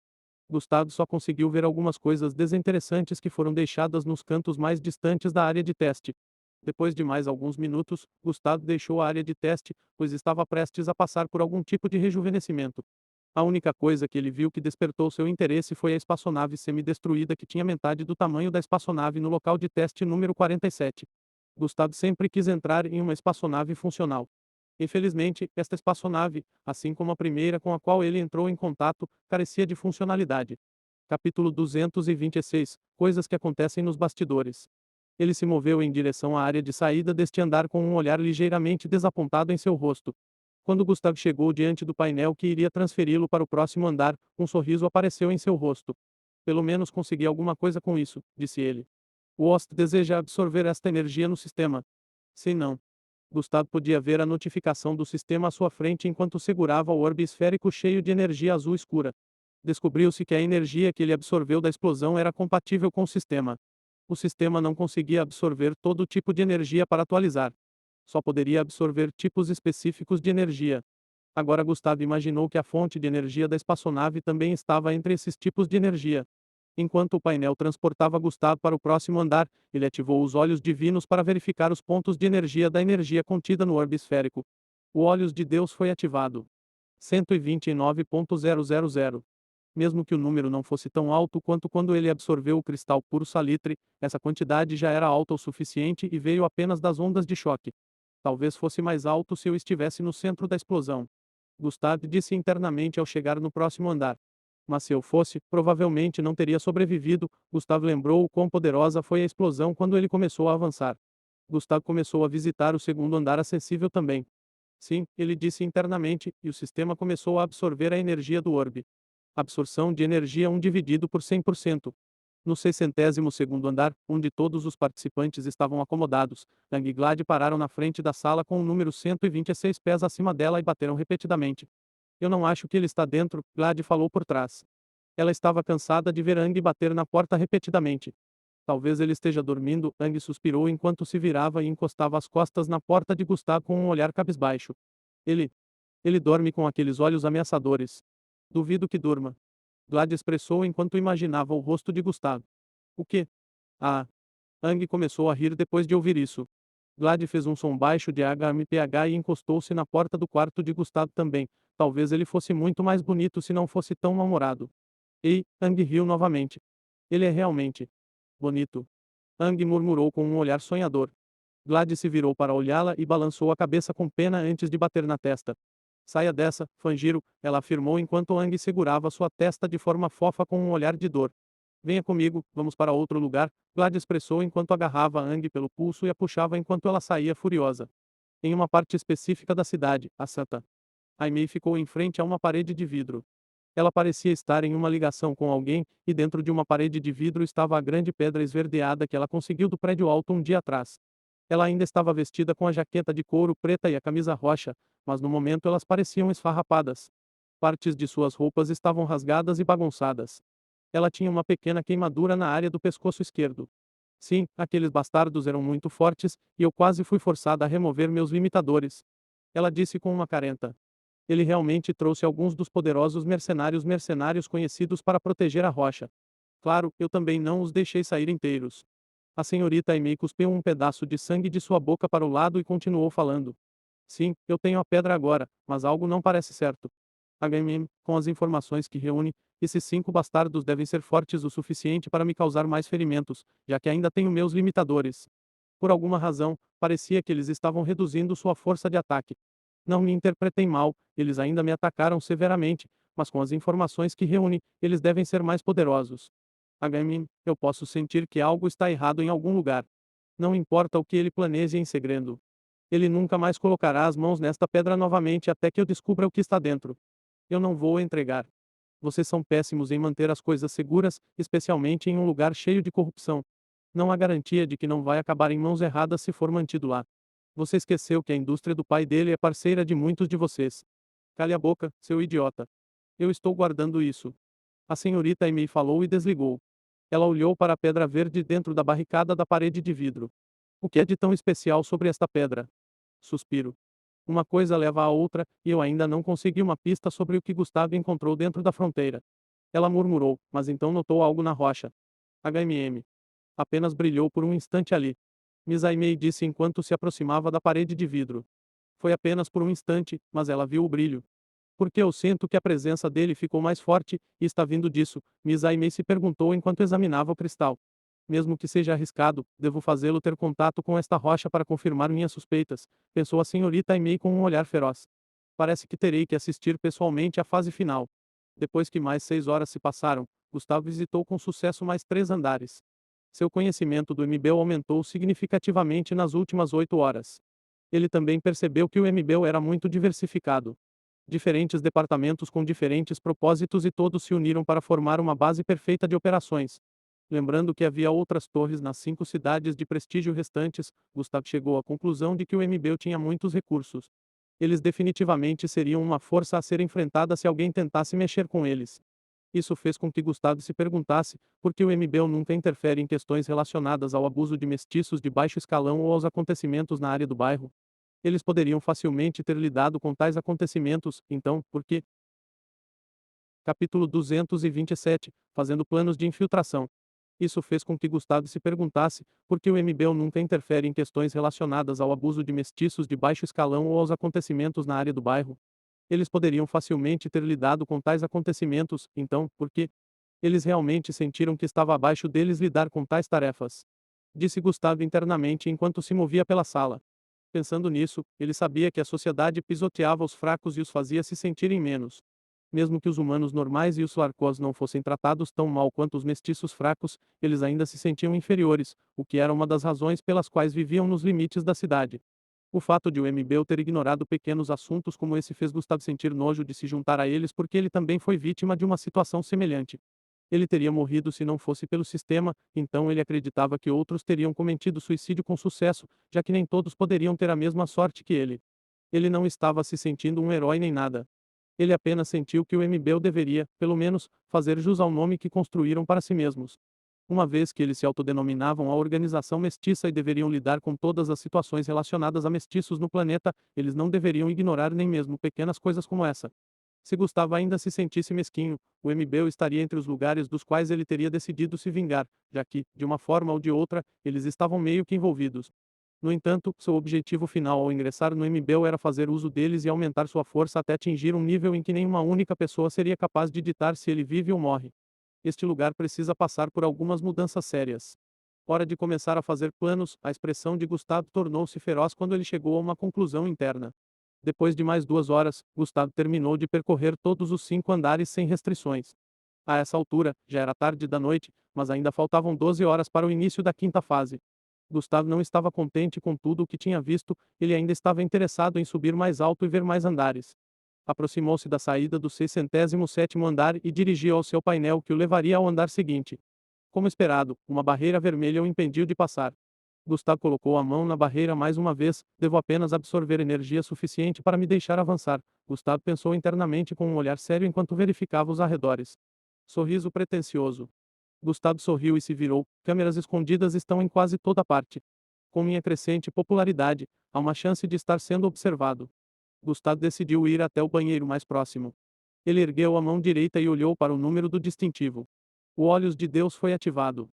Speaker 1: Gustavo só conseguiu ver algumas coisas desinteressantes que foram deixadas nos cantos mais distantes da área de teste. Depois de mais alguns minutos, Gustavo deixou a área de teste, pois estava prestes a passar por algum tipo de rejuvenescimento. A única coisa que ele viu que despertou seu interesse foi a espaçonave semi-destruída que tinha metade do tamanho da espaçonave no local de teste número 47. Gustavo sempre quis entrar em uma espaçonave funcional. Infelizmente, esta espaçonave, assim como a primeira com a qual ele entrou em contato, carecia de funcionalidade. Capítulo 226 Coisas que acontecem nos bastidores. Ele se moveu em direção à área de saída deste andar com um olhar ligeiramente desapontado em seu rosto. Quando Gustav chegou diante do painel que iria transferi-lo para o próximo andar, um sorriso apareceu em seu rosto. Pelo menos consegui alguma coisa com isso, disse ele. O host deseja absorver esta energia no sistema. Sim, não. Gustav podia ver a notificação do sistema à sua frente enquanto segurava o orbe esférico cheio de energia azul escura. Descobriu-se que a energia que ele absorveu da explosão era compatível com o sistema. O sistema não conseguia absorver todo tipo de energia para atualizar. Só poderia absorver tipos específicos de energia. Agora Gustavo imaginou que a fonte de energia da espaçonave também estava entre esses tipos de energia. Enquanto o painel transportava Gustavo para o próximo andar, ele ativou os olhos divinos para verificar os pontos de energia da energia contida no orbe esférico. O Olhos de Deus foi ativado. 129.000. Mesmo que o número não fosse tão alto quanto quando ele absorveu o cristal puro salitre, essa quantidade já era alta o suficiente e veio apenas das ondas de choque. Talvez fosse mais alto se eu estivesse no centro da explosão. Gustave disse internamente ao chegar no próximo andar. Mas se eu fosse, provavelmente não teria sobrevivido. Gustave lembrou o quão poderosa foi a explosão quando ele começou a avançar. Gustave começou a visitar o segundo andar acessível também. Sim, ele disse internamente, e o sistema começou a absorver a energia do orbe. Absorção de energia 1 dividido por 100%. No 62º andar, onde todos os participantes estavam acomodados, Lang e Glad pararam na frente da sala com o número 126 pés acima dela e bateram repetidamente. Eu não acho que ele está dentro, Glad falou por trás. Ela estava cansada de ver Ang bater na porta repetidamente. Talvez ele esteja dormindo, Ang suspirou enquanto se virava e encostava as costas na porta de Gustav com um olhar cabisbaixo. Ele. Ele dorme com aqueles olhos ameaçadores. Duvido que durma. Glad expressou enquanto imaginava o rosto de Gustav. O quê? Ah. Ang começou a rir depois de ouvir isso. Glad fez um som baixo de HMPH e encostou-se na porta do quarto de Gustav também. Talvez ele fosse muito mais bonito se não fosse tão mal-humorado. Ei, Ang riu novamente. Ele é realmente bonito. Ang murmurou com um olhar sonhador. Glad se virou para olhá-la e balançou a cabeça com pena antes de bater na testa. Saia dessa, Fanjiro, ela afirmou enquanto Ang segurava sua testa de forma fofa com um olhar de dor. Venha comigo, vamos para outro lugar, Glad expressou enquanto agarrava Ang pelo pulso e a puxava enquanto ela saía furiosa. Em uma parte específica da cidade, a Santa Aimei ficou em frente a uma parede de vidro. Ela parecia estar em uma ligação com alguém, e dentro de uma parede de vidro estava a grande pedra esverdeada que ela conseguiu do prédio alto um dia atrás. Ela ainda estava vestida com a jaqueta de couro preta e a camisa roxa, mas no momento elas pareciam esfarrapadas. Partes de suas roupas estavam rasgadas e bagunçadas. Ela tinha uma pequena queimadura na área do pescoço esquerdo. Sim, aqueles bastardos eram muito fortes, e eu quase fui forçada a remover meus limitadores. Ela disse com uma carenta. Ele realmente trouxe alguns dos poderosos mercenários conhecidos para proteger a rocha. Claro, eu também não os deixei sair inteiros. A senhorita Aimee cuspiu um pedaço de sangue de sua boca para o lado e continuou falando. Sim, eu tenho a pedra agora, mas algo não parece certo. Com as informações que reúne, esses 5 bastardos devem ser fortes o suficiente para me causar mais ferimentos, já que ainda tenho meus limitadores. Por alguma razão, parecia que eles estavam reduzindo sua força de ataque. Não me interpretem mal, eles ainda me atacaram severamente, mas com as informações que reúne, eles devem ser mais poderosos. Eu posso sentir que algo está errado em algum lugar. Não importa o que ele planeje em segredo. Ele nunca mais colocará as mãos nesta pedra novamente até que eu descubra o que está dentro. Eu não vou entregar. Vocês são péssimos em manter as coisas seguras, especialmente em um lugar cheio de corrupção. Não há garantia de que não vai acabar em mãos erradas se for mantido lá. Você esqueceu que a indústria do pai dele é parceira de muitos de vocês. Cale a boca, seu idiota. Eu estou guardando isso. A senhorita Aimee falou e desligou. Ela olhou para a pedra verde dentro da barricada da parede de vidro. O que é de tão especial sobre esta pedra? Suspiro. Uma coisa leva à outra, e eu ainda não consegui uma pista sobre o que Gustavo encontrou dentro da fronteira. Ela murmurou, mas então notou algo na rocha. HMM. Apenas brilhou por um instante ali. Miss Aimee disse enquanto se aproximava da parede de vidro. Foi apenas por um instante, mas ela viu o brilho. Porque eu sinto que a presença dele ficou mais forte, e está vindo disso, Miss Aimee se perguntou enquanto examinava o cristal. Mesmo que seja arriscado, devo fazê-lo ter contato com esta rocha para confirmar minhas suspeitas, pensou a senhorita Aimee com um olhar feroz. Parece que terei que assistir pessoalmente à fase final. Depois que mais 6 horas se passaram, Gustavo visitou com sucesso mais 3 andares. Seu conhecimento do MBL aumentou significativamente nas últimas 8 horas. Ele também percebeu que o MBL era muito diversificado. Diferentes departamentos com diferentes propósitos e todos se uniram para formar uma base perfeita de operações. Lembrando que havia outras torres nas 5 cidades de prestígio restantes, Gustav chegou à conclusão de que o MBL tinha muitos recursos. Eles definitivamente seriam uma força a ser enfrentada se alguém tentasse mexer com eles. Isso fez com que Gustavo se perguntasse por que o MBL nunca interfere em questões relacionadas ao abuso de mestiços de baixo escalão ou aos acontecimentos na área do bairro. Eles poderiam facilmente ter lidado com tais acontecimentos, então, por quê? Capítulo 227 Fazendo planos de infiltração. Isso fez com que Gustavo se perguntasse por que o MBL nunca interfere em questões relacionadas ao abuso de mestiços de baixo escalão ou aos acontecimentos na área do bairro. Eles poderiam facilmente ter lidado com tais acontecimentos, então, por quê? Eles realmente sentiram que estava abaixo deles lidar com tais tarefas. Disse Gustavo internamente enquanto se movia pela sala. Pensando nisso, ele sabia que a sociedade pisoteava os fracos e os fazia se sentirem menos. Mesmo que os humanos normais e os Larcos não fossem tratados tão mal quanto os mestiços fracos, eles ainda se sentiam inferiores, o que era uma das razões pelas quais viviam nos limites da cidade. O fato de o MBL ter ignorado pequenos assuntos como esse fez Gustavo sentir nojo de se juntar a eles porque ele também foi vítima de uma situação semelhante. Ele teria morrido se não fosse pelo sistema, então ele acreditava que outros teriam cometido suicídio com sucesso, já que nem todos poderiam ter a mesma sorte que ele. Ele não estava se sentindo um herói nem nada. Ele apenas sentiu que o MBL deveria, pelo menos, fazer jus ao nome que construíram para si mesmos. Uma vez que eles se autodenominavam a organização mestiça e deveriam lidar com todas as situações relacionadas a mestiços no planeta, eles não deveriam ignorar nem mesmo pequenas coisas como essa. Se Gustavo ainda se sentisse mesquinho, o MBO estaria entre os lugares dos quais ele teria decidido se vingar, já que, de uma forma ou de outra, eles estavam meio que envolvidos. No entanto, seu objetivo final ao ingressar no MBO era fazer uso deles e aumentar sua força até atingir um nível em que nenhuma única pessoa seria capaz de ditar se ele vive ou morre. Este lugar precisa passar por algumas mudanças sérias. Hora de começar a fazer planos, a expressão de Gustavo tornou-se feroz quando ele chegou a uma conclusão interna. Depois de mais 2 horas, Gustavo terminou de percorrer todos os 5 andares sem restrições. A essa altura, já era tarde da noite, mas ainda faltavam 12 horas para o início da quinta fase. Gustavo não estava contente com tudo o que tinha visto, ele ainda estava interessado em subir mais alto e ver mais andares. Aproximou-se da saída do 67º andar e dirigiu ao seu painel que o levaria ao andar seguinte. Como esperado, uma barreira vermelha o impediu de passar. Gustavo colocou a mão na barreira mais uma vez, devo apenas absorver energia suficiente para me deixar avançar. Gustavo pensou internamente com um olhar sério enquanto verificava os arredores. Sorriso pretensioso. Gustavo sorriu e se virou, câmeras escondidas estão em quase toda parte. Com minha crescente popularidade, há uma chance de estar sendo observado. Gustavo decidiu ir até o banheiro mais próximo. Ele ergueu a mão direita e olhou para o número do distintivo. O Olhos de Deus foi ativado.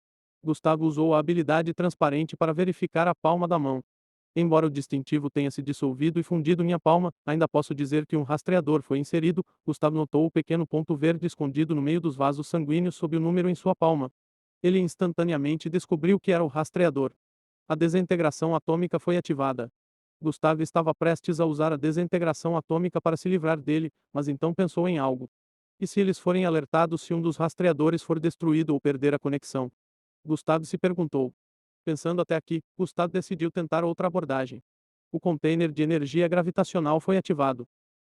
Speaker 1: Gustavo usou a habilidade transparente para verificar a palma da mão. Embora o distintivo tenha se dissolvido e fundido minha palma, ainda posso dizer que um rastreador foi inserido. Gustavo notou o pequeno ponto verde escondido no meio dos vasos sanguíneos sob o número em sua palma. Ele instantaneamente descobriu que era o rastreador. A desintegração atômica foi ativada. Gustavo estava prestes a usar a desintegração atômica para se livrar dele, mas então pensou em algo. E se eles forem alertados se um dos rastreadores for destruído ou perder a conexão? Gustavo se perguntou. Pensando até aqui, Gustavo decidiu tentar outra abordagem. O container de energia gravitacional foi ativado.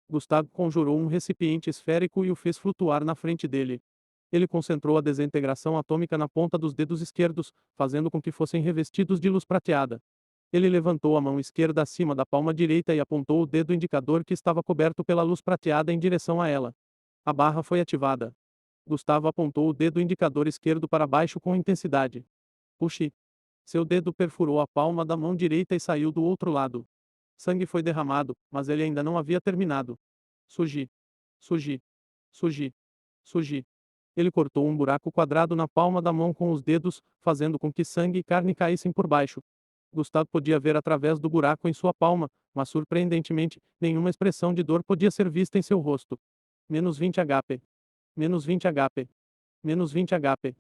Speaker 1: Gustavo conjurou um recipiente esférico e o fez flutuar na frente dele. Ele concentrou a desintegração atômica na ponta dos dedos esquerdos, fazendo com que fossem revestidos de luz prateada. Ele levantou a mão esquerda acima da palma direita e apontou o dedo indicador que estava coberto pela luz prateada em direção a ela. A barra foi ativada. Gustavo apontou o dedo indicador esquerdo para baixo com intensidade. Puxe. Seu dedo perfurou a palma da mão direita e saiu do outro lado. Sangue foi derramado, mas ele ainda não havia terminado. Surgi. Surgi. Surgi. Surgi. Ele cortou um buraco quadrado na palma da mão com os dedos, fazendo com que sangue e carne caíssem por baixo. Gustavo podia ver através do buraco em sua palma, mas surpreendentemente, nenhuma expressão de dor podia ser vista em seu rosto. Menos 20 HP. Menos 20 HP. Menos 20 HP.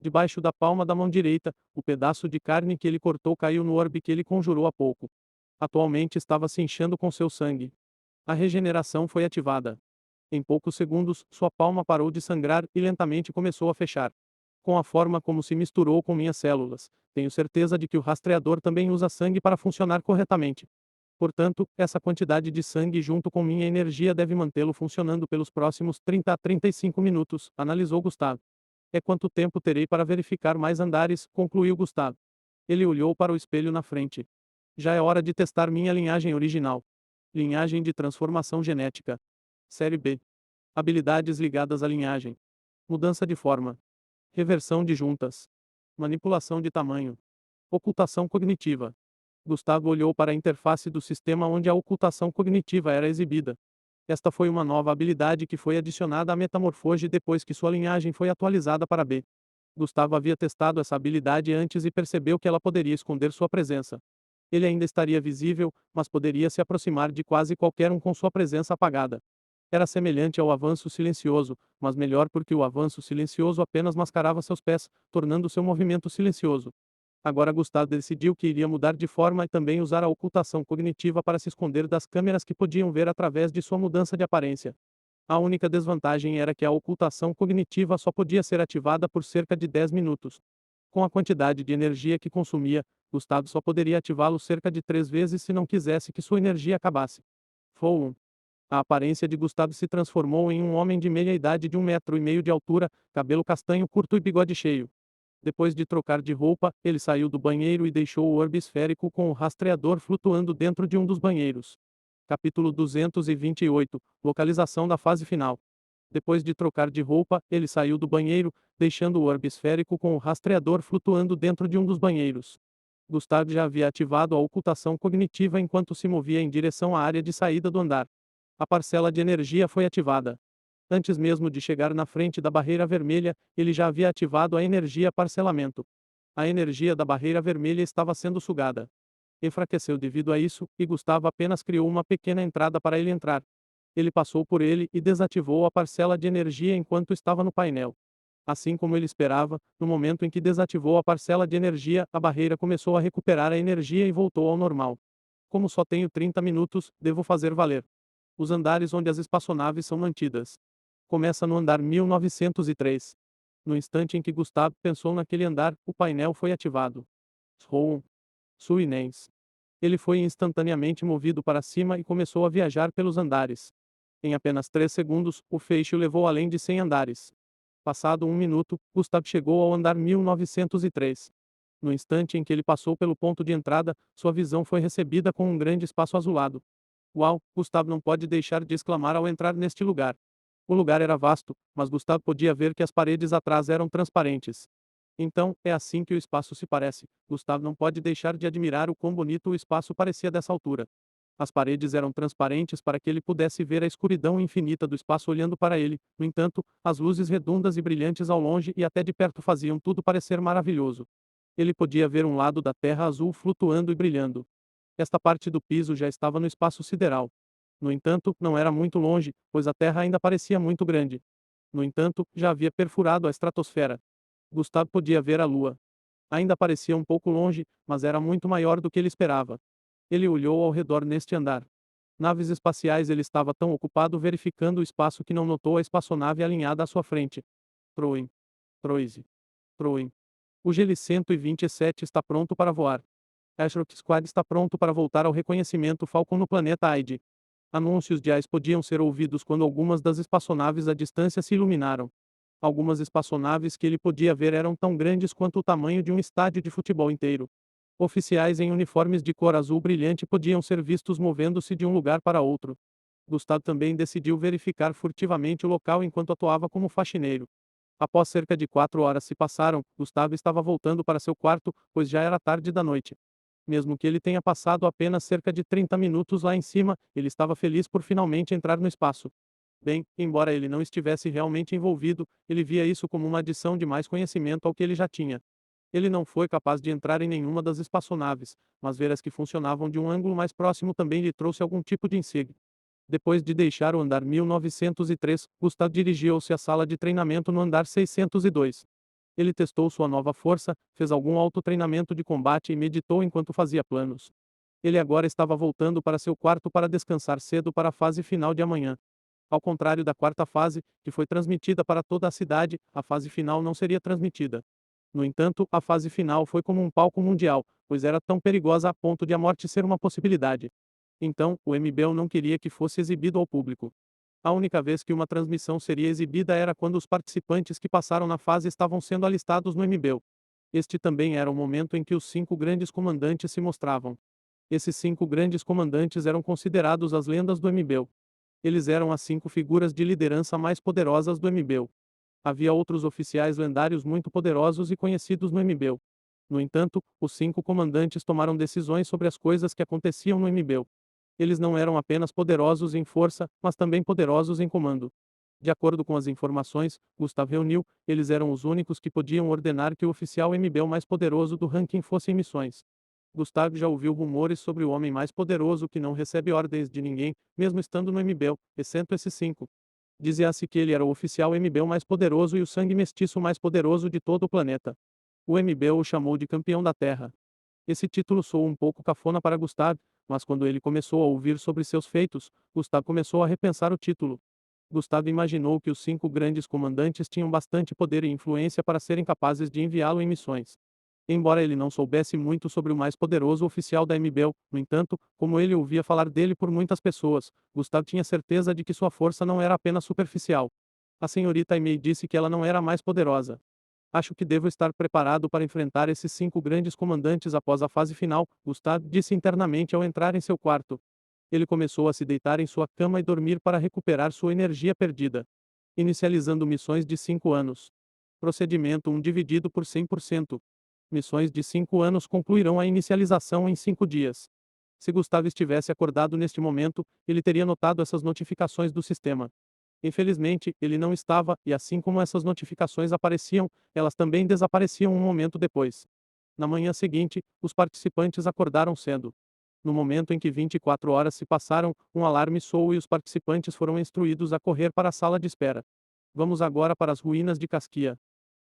Speaker 1: Debaixo da palma da mão direita, o pedaço de carne que ele cortou caiu no orbe que ele conjurou há pouco. Atualmente estava se inchando com seu sangue. A regeneração foi ativada. Em poucos segundos, sua palma parou de sangrar e lentamente começou a fechar. Com a forma como se misturou com minhas células, tenho certeza de que o rastreador também usa sangue para funcionar corretamente. Portanto, essa quantidade de sangue junto com minha energia deve mantê-lo funcionando pelos próximos 30 a 35 minutos, analisou Gustavo. É quanto tempo terei para verificar mais andares, concluiu Gustavo. Ele olhou para o espelho na frente. Já é hora de testar minha linhagem original. Linhagem de transformação genética. Série B. Habilidades ligadas à linhagem. Mudança de forma. Reversão de juntas. Manipulação de tamanho. Ocultação cognitiva. Gustavo olhou para a interface do sistema onde a ocultação cognitiva era exibida. Esta foi uma nova habilidade que foi adicionada à metamorfose depois que sua linhagem foi atualizada para B. Gustavo havia testado essa habilidade antes e percebeu que ela poderia esconder sua presença. Ele ainda estaria visível, mas poderia se aproximar de quase qualquer um com sua presença apagada. Era semelhante ao avanço silencioso, mas melhor porque o avanço silencioso apenas mascarava seus pés, tornando seu movimento silencioso. Agora Gustavo decidiu que iria mudar de forma e também usar a ocultação cognitiva para se esconder das câmeras que podiam ver através de sua mudança de aparência. A única desvantagem era que a ocultação cognitiva só podia ser ativada por cerca de 10 minutos. Com a quantidade de energia que consumia, Gustavo só poderia ativá-lo cerca de 3 vezes se não quisesse que sua energia acabasse. Foi. A aparência de Gustavo se transformou em um homem de meia idade de 1,5 metros de altura, cabelo castanho curto e bigode cheio. Depois de trocar de roupa, ele saiu do banheiro e deixou o orbe esférico com o rastreador flutuando dentro de um dos banheiros. Capítulo 228 Localização da fase final. Depois de trocar de roupa, ele saiu do banheiro, deixando o orbe esférico com o rastreador flutuando dentro de um dos banheiros. Gustav já havia ativado a ocultação cognitiva enquanto se movia em direção à área de saída do andar. A parcela de energia foi ativada. Antes mesmo de chegar na frente da barreira vermelha, ele já havia ativado a energia parcelamento. A energia da barreira vermelha estava sendo sugada. Enfraqueceu devido a isso, e Gustavo apenas criou uma pequena entrada para ele entrar. Ele passou por ele e desativou a parcela de energia enquanto estava no painel. Assim como ele esperava, no momento em que desativou a parcela de energia, a barreira começou a recuperar a energia e voltou ao normal. Como só tenho 30 minutos, devo fazer valer. Os andares onde as espaçonaves são mantidas. Começa no andar 1903. No instante em que Gustavo pensou naquele andar, o painel foi ativado. Room. Suinens. Ele foi instantaneamente movido para cima e começou a viajar pelos andares. Em apenas 3 segundos, o feixe o levou além de 100 andares. Passado um minuto, Gustav chegou ao andar 1903. No instante em que ele passou pelo ponto de entrada, sua visão foi recebida com um grande espaço azulado. Uau, Gustav não pode deixar de exclamar ao entrar neste lugar. O lugar era vasto, mas Gustav podia ver que as paredes atrás eram transparentes. Então, é assim que o espaço se parece. Gustav não pode deixar de admirar o quão bonito o espaço parecia dessa altura. As paredes eram transparentes para que ele pudesse ver a escuridão infinita do espaço olhando para ele. No entanto, as luzes redondas e brilhantes ao longe e até de perto faziam tudo parecer maravilhoso. Ele podia ver um lado da terra azul flutuando e brilhando. Esta parte do piso já estava no espaço sideral. No entanto, não era muito longe, pois a terra ainda parecia muito grande. No entanto, já havia perfurado a estratosfera. Gustav podia ver a lua. Ainda parecia um pouco longe, mas era muito maior do que ele esperava. Ele olhou ao redor neste andar. Naves espaciais. Ele estava tão ocupado verificando o espaço que não notou a espaçonave alinhada à sua frente. Troin. Troise. Troin. O GL-127 está pronto para voar. Ashrock Squad está pronto para voltar ao reconhecimento Falcon no planeta Aide. Anúncios de AIS podiam ser ouvidos quando algumas das espaçonaves à distância se iluminaram. Algumas espaçonaves que ele podia ver eram tão grandes quanto o tamanho de um estádio de futebol inteiro. Oficiais em uniformes de cor azul brilhante podiam ser vistos movendo-se de um lugar para outro. Gustavo também decidiu verificar furtivamente o local enquanto atuava como faxineiro. Após cerca de 4 horas se passaram, Gustavo estava voltando para seu quarto, pois já era tarde da noite. Mesmo que ele tenha passado apenas cerca de 30 minutos lá em cima, ele estava feliz por finalmente entrar no espaço. Bem, embora ele não estivesse realmente envolvido, ele via isso como uma adição de mais conhecimento ao que ele já tinha. Ele não foi capaz de entrar em nenhuma das espaçonaves, mas ver as que funcionavam de um ângulo mais próximo também lhe trouxe algum tipo de insight. Depois de deixar o andar 1903, Gustav dirigiu-se à sala de treinamento no andar 602. Ele testou sua nova força, fez algum autotreinamento de combate e meditou enquanto fazia planos. Ele agora estava voltando para seu quarto para descansar cedo para a fase final de amanhã. Ao contrário da quarta fase, que foi transmitida para toda a cidade, a fase final não seria transmitida. No entanto, a fase final foi como um palco mundial, pois era tão perigosa a ponto de a morte ser uma possibilidade. Então, o MBL não queria que fosse exibido ao público. A única vez que uma transmissão seria exibida era quando os participantes que passaram na fase estavam sendo alistados no MBL. Este também era o momento em que os 5 grandes comandantes se mostravam. Esses 5 grandes comandantes eram considerados as lendas do MBL. Eles eram as 5 figuras de liderança mais poderosas do MBL. Havia outros oficiais lendários muito poderosos e conhecidos no MBL. No entanto, os 5 comandantes tomaram decisões sobre as coisas que aconteciam no MBL. Eles não eram apenas poderosos em força, mas também poderosos em comando. De acordo com as informações, Gustav reuniu, eles eram os únicos que podiam ordenar que o oficial MBL mais poderoso do ranking fosse em missões. Gustav já ouviu rumores sobre o homem mais poderoso que não recebe ordens de ninguém, mesmo estando no MBL, exceto esses 5. Dizia-se que ele era o oficial MBL mais poderoso e o sangue mestiço mais poderoso de todo o planeta. O MBL o chamou de campeão da Terra. Esse título soou um pouco cafona para Gustav, mas quando ele começou a ouvir sobre seus feitos, Gustav começou a repensar o título. Gustav imaginou que os 5 grandes comandantes tinham bastante poder e influência para serem capazes de enviá-lo em missões. Embora ele não soubesse muito sobre o mais poderoso oficial da MBL, no entanto, como ele ouvia falar dele por muitas pessoas, Gustav tinha certeza de que sua força não era apenas superficial. A senhorita Aimee disse que ela não era a mais poderosa. Acho que devo estar preparado para enfrentar esses 5 grandes comandantes após a fase final, Gustav disse internamente ao entrar em seu quarto. Ele começou a se deitar em sua cama e dormir para recuperar sua energia perdida. Inicializando missões de 5 anos. Procedimento 1 dividido por 100%. Missões de 5 anos concluirão a inicialização em 5 dias. Se Gustavo estivesse acordado neste momento, ele teria notado essas notificações do sistema. Infelizmente, ele não estava, e assim como essas notificações apareciam, elas também desapareciam um momento depois. Na manhã seguinte, os participantes acordaram cedo. No momento em que 24 horas se passaram, um alarme soou e os participantes foram instruídos a correr para a sala de espera. Vamos agora para as ruínas de Casquia.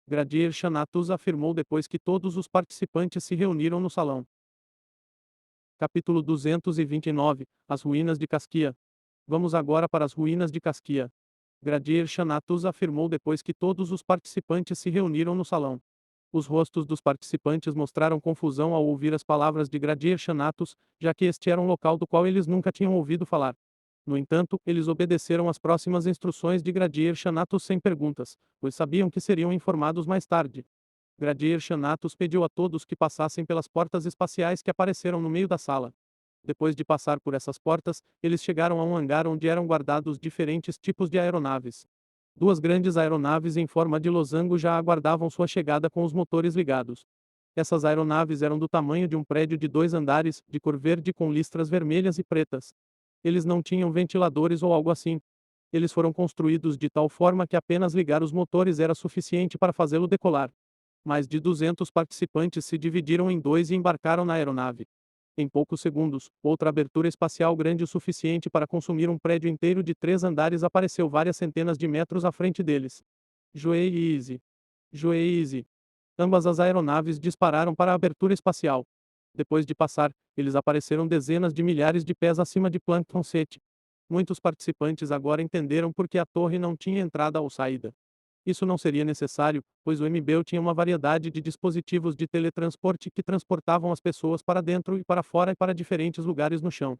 Speaker 1: Gradier Xanatos afirmou depois que todos os participantes se reuniram no salão. Capítulo 229 As ruínas de Casquia. Vamos agora para as ruínas de Casquia. Gradier Xanatos afirmou depois que todos os participantes se reuniram no salão. Os rostos dos participantes mostraram confusão ao ouvir as palavras de Gradier Xanatos, já que este era um local do qual eles nunca tinham ouvido falar. No entanto, eles obedeceram às próximas instruções de Gradier Xanatos sem perguntas, pois sabiam que seriam informados mais tarde. Gradier Xanatos pediu a todos que passassem pelas portas espaciais que apareceram no meio da sala. Depois de passar por essas portas, eles chegaram a um hangar onde eram guardados diferentes tipos de aeronaves. Duas grandes aeronaves em forma de losango já aguardavam sua chegada com os motores ligados. Essas aeronaves eram do tamanho de um prédio de 2 andares, de cor verde com listras vermelhas e pretas. Eles não tinham ventiladores ou algo assim. Eles foram construídos de tal forma que apenas ligar os motores era suficiente para fazê-lo decolar. Mais de 200 participantes se dividiram em dois e embarcaram na aeronave. Em poucos segundos, outra abertura espacial grande o suficiente para consumir um prédio inteiro de 3 andares apareceu várias centenas de metros à frente deles. Joe e Easy. Joe e Easy. Ambas as aeronaves dispararam para a abertura espacial. Depois de passar, eles apareceram dezenas de milhares de pés acima de Plankton 7. Muitos participantes agora entenderam por que a torre não tinha entrada ou saída. Isso não seria necessário, pois o MBU tinha uma variedade de dispositivos de teletransporte que transportavam as pessoas para dentro e para fora e para diferentes lugares no chão.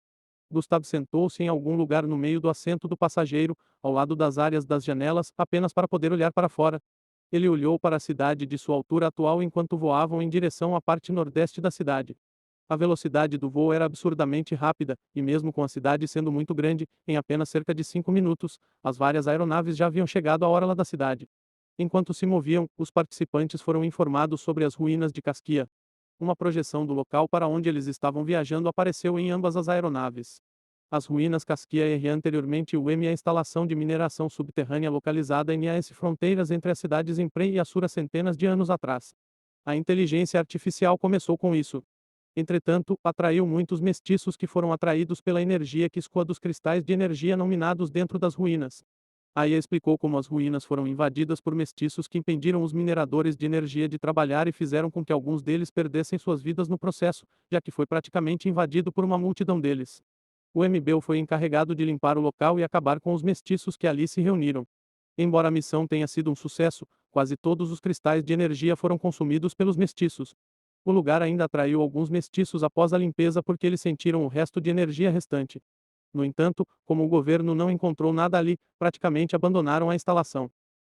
Speaker 1: Gustavo sentou-se em algum lugar no meio do assento do passageiro, ao lado das áreas das janelas, apenas para poder olhar para fora. Ele olhou para a cidade de sua altura atual enquanto voavam em direção à parte nordeste da cidade. A velocidade do voo era absurdamente rápida, e mesmo com a cidade sendo muito grande, em apenas cerca de 5 minutos, as várias aeronaves já haviam chegado à orla da cidade. Enquanto se moviam, os participantes foram informados sobre as ruínas de Casquia. Uma projeção do local para onde eles estavam viajando apareceu em ambas as aeronaves. As ruínas Casquia e anteriormente o M a instalação de mineração subterrânea localizada em as fronteiras entre as cidades Empre e Assura centenas de anos atrás. A inteligência artificial começou com isso. Entretanto, atraiu muitos mestiços que foram atraídos pela energia que escoa dos cristais de energia não minados dentro das ruínas. Aya explicou como as ruínas foram invadidas por mestiços que impediram os mineradores de energia de trabalhar e fizeram com que alguns deles perdessem suas vidas no processo, já que foi praticamente invadido por uma multidão deles. O MBU foi encarregado de limpar o local e acabar com os mestiços que ali se reuniram. Embora a missão tenha sido um sucesso, quase todos os cristais de energia foram consumidos pelos mestiços. O lugar ainda atraiu alguns mestiços após a limpeza porque eles sentiram o resto de energia restante. No entanto, como o governo não encontrou nada ali, praticamente abandonaram a instalação.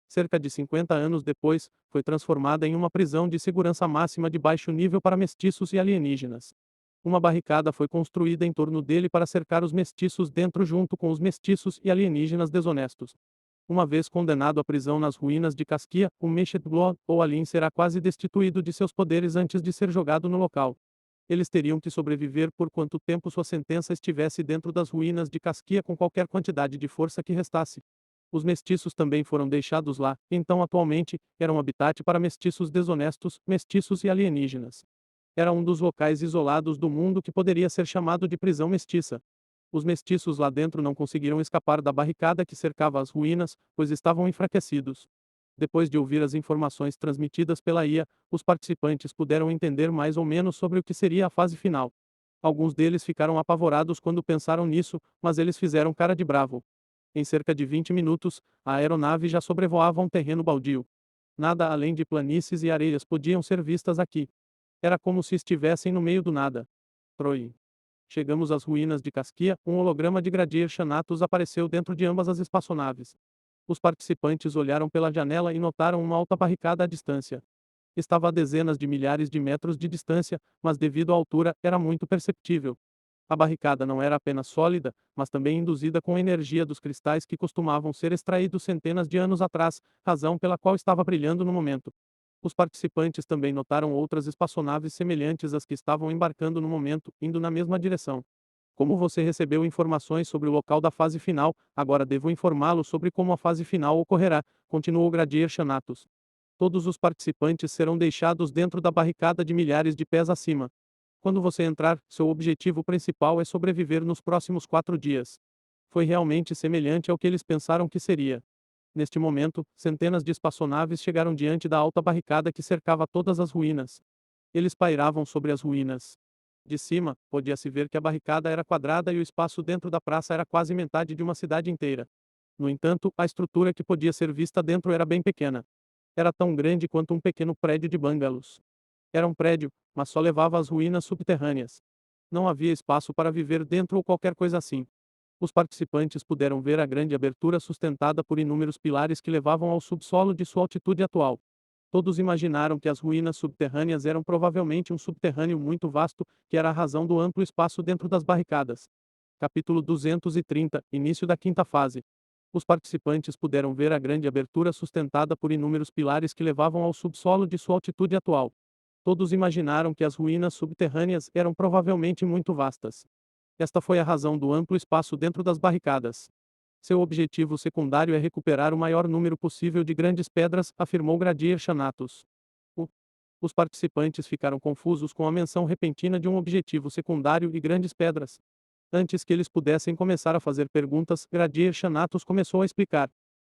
Speaker 1: Cerca de 50 anos depois, foi transformada em uma prisão de segurança máxima de baixo nível para mestiços e alienígenas. Uma barricada foi construída em torno dele para cercar os mestiços dentro junto com os mestiços e alienígenas desonestos. Uma vez condenado à prisão nas ruínas de Casquia, o Meshed Blood, ou Alien será quase destituído de seus poderes antes de ser jogado no local. Eles teriam que sobreviver por quanto tempo sua sentença estivesse dentro das ruínas de Casquia com qualquer quantidade de força que restasse. Os mestiços também foram deixados lá, então atualmente, era um habitat para mestiços desonestos, mestiços e alienígenas. Era um dos locais isolados do mundo que poderia ser chamado de prisão mestiça. Os mestiços lá dentro não conseguiram escapar da barricada que cercava as ruínas, pois estavam enfraquecidos. Depois de ouvir as informações transmitidas pela IA, os participantes puderam entender mais ou menos sobre o que seria a fase final. Alguns deles ficaram apavorados quando pensaram nisso, mas eles fizeram cara de bravo. Em cerca de 20 minutos, a aeronave já sobrevoava um terreno baldio. Nada além de planícies e areias podiam ser vistas aqui. Era como se estivessem no meio do nada. Troy. Chegamos às ruínas de Casquia, um holograma de Gradier Xanatos apareceu dentro de ambas as espaçonaves. Os participantes olharam pela janela e notaram uma alta barricada à distância. Estava a dezenas de milhares de metros de distância, mas devido à altura, era muito perceptível. A barricada não era apenas sólida, mas também induzida com a energia dos cristais que costumavam ser extraídos centenas de anos atrás, razão pela qual estava brilhando no momento. Os participantes também notaram outras espaçonaves semelhantes às que estavam embarcando no momento, indo na mesma direção. Como você recebeu informações sobre o local da fase final, agora devo informá-lo sobre como a fase final ocorrerá, continuou Gradier Xanatos. Todos os participantes serão deixados dentro da barricada de milhares de pés acima. Quando você entrar, seu objetivo principal é sobreviver nos próximos 4 dias. Foi realmente semelhante ao que eles pensaram que seria. Neste momento, centenas de espaçonaves chegaram diante da alta barricada que cercava todas as ruínas. Eles pairavam sobre as ruínas. De cima, podia-se ver que a barricada era quadrada e o espaço dentro da praça era quase metade de uma cidade inteira. No entanto, a estrutura que podia ser vista dentro era bem pequena. Era tão grande quanto um pequeno prédio de bungalows. Era um prédio, mas só levava às ruínas subterrâneas. Não havia espaço para viver dentro ou qualquer coisa assim. Os participantes puderam ver a grande abertura sustentada por inúmeros pilares que levavam ao subsolo de sua altitude atual. Todos imaginaram que as ruínas subterrâneas eram provavelmente um subterrâneo muito vasto, que era a razão do amplo espaço dentro das barricadas. Capítulo 230 Início da quinta fase. Os participantes puderam ver a grande abertura sustentada por inúmeros pilares que levavam ao subsolo de sua altitude atual. Todos imaginaram que as ruínas subterrâneas eram provavelmente muito vastas. Esta foi a razão do amplo espaço dentro das barricadas. Seu objetivo secundário é recuperar o maior número possível de grandes pedras, afirmou Gradier Xanatos. O- Os participantes ficaram confusos com a menção repentina de um objetivo secundário e grandes pedras. Antes que eles pudessem começar a fazer perguntas, Gradier Xanatos começou a explicar.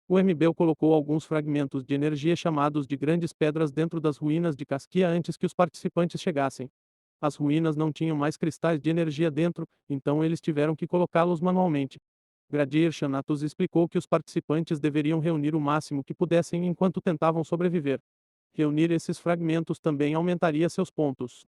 Speaker 1: O MBL colocou alguns fragmentos de energia chamados de grandes pedras dentro das ruínas de Casquia antes que os participantes chegassem. As ruínas não tinham mais cristais de energia dentro, então eles tiveram que colocá-los manualmente. Gradier Xanatos explicou que os participantes deveriam reunir o máximo que pudessem enquanto tentavam sobreviver. Reunir esses fragmentos também aumentaria seus pontos.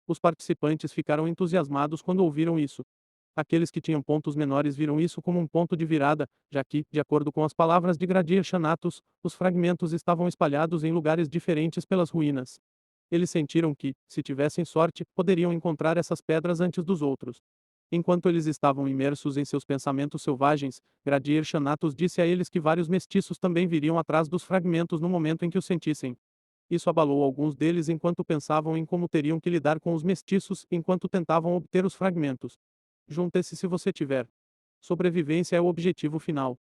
Speaker 1: Os participantes ficaram entusiasmados quando ouviram isso. Aqueles que tinham pontos menores viram isso como um ponto de virada, já que, de acordo com as palavras de Gradier Xanatos, os fragmentos estavam espalhados em lugares diferentes pelas ruínas. Eles sentiram que, se tivessem sorte, poderiam encontrar essas pedras antes dos outros. Enquanto eles estavam imersos em seus pensamentos selvagens, Gradier Xanatos disse a eles que vários mestiços também viriam atrás dos fragmentos no momento em que os sentissem. Isso abalou alguns deles enquanto pensavam em como teriam que lidar com os mestiços enquanto tentavam obter os fragmentos. Junte-se se você tiver. Sobrevivência é o objetivo final.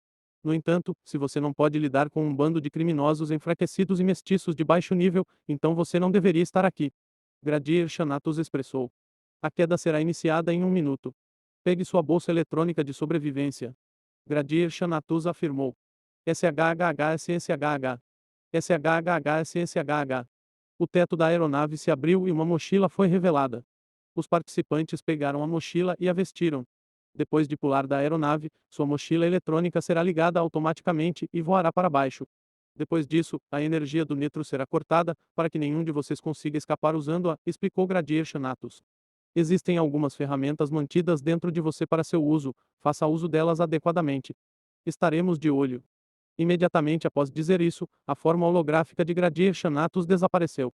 Speaker 1: No entanto, se você não pode lidar com um bando de criminosos enfraquecidos e mestiços de baixo nível, então você não deveria estar aqui. Gradier Xanatos expressou. A queda será iniciada em 1 minuto. Pegue sua bolsa eletrônica de sobrevivência. Gradier Xanatos afirmou. SHHH. SHHH. O teto da aeronave se abriu e uma mochila foi revelada. Os participantes pegaram a mochila e a vestiram. Depois de pular da aeronave, sua mochila eletrônica será ligada automaticamente e voará para baixo. Depois disso, a energia do nitro será cortada, para que nenhum de vocês consiga escapar usando-a, explicou Gradier Xanatos. Existem algumas ferramentas mantidas dentro de você para seu uso, faça uso delas adequadamente. Estaremos de olho. Imediatamente após dizer isso, a forma holográfica de Gradier Xanatos desapareceu.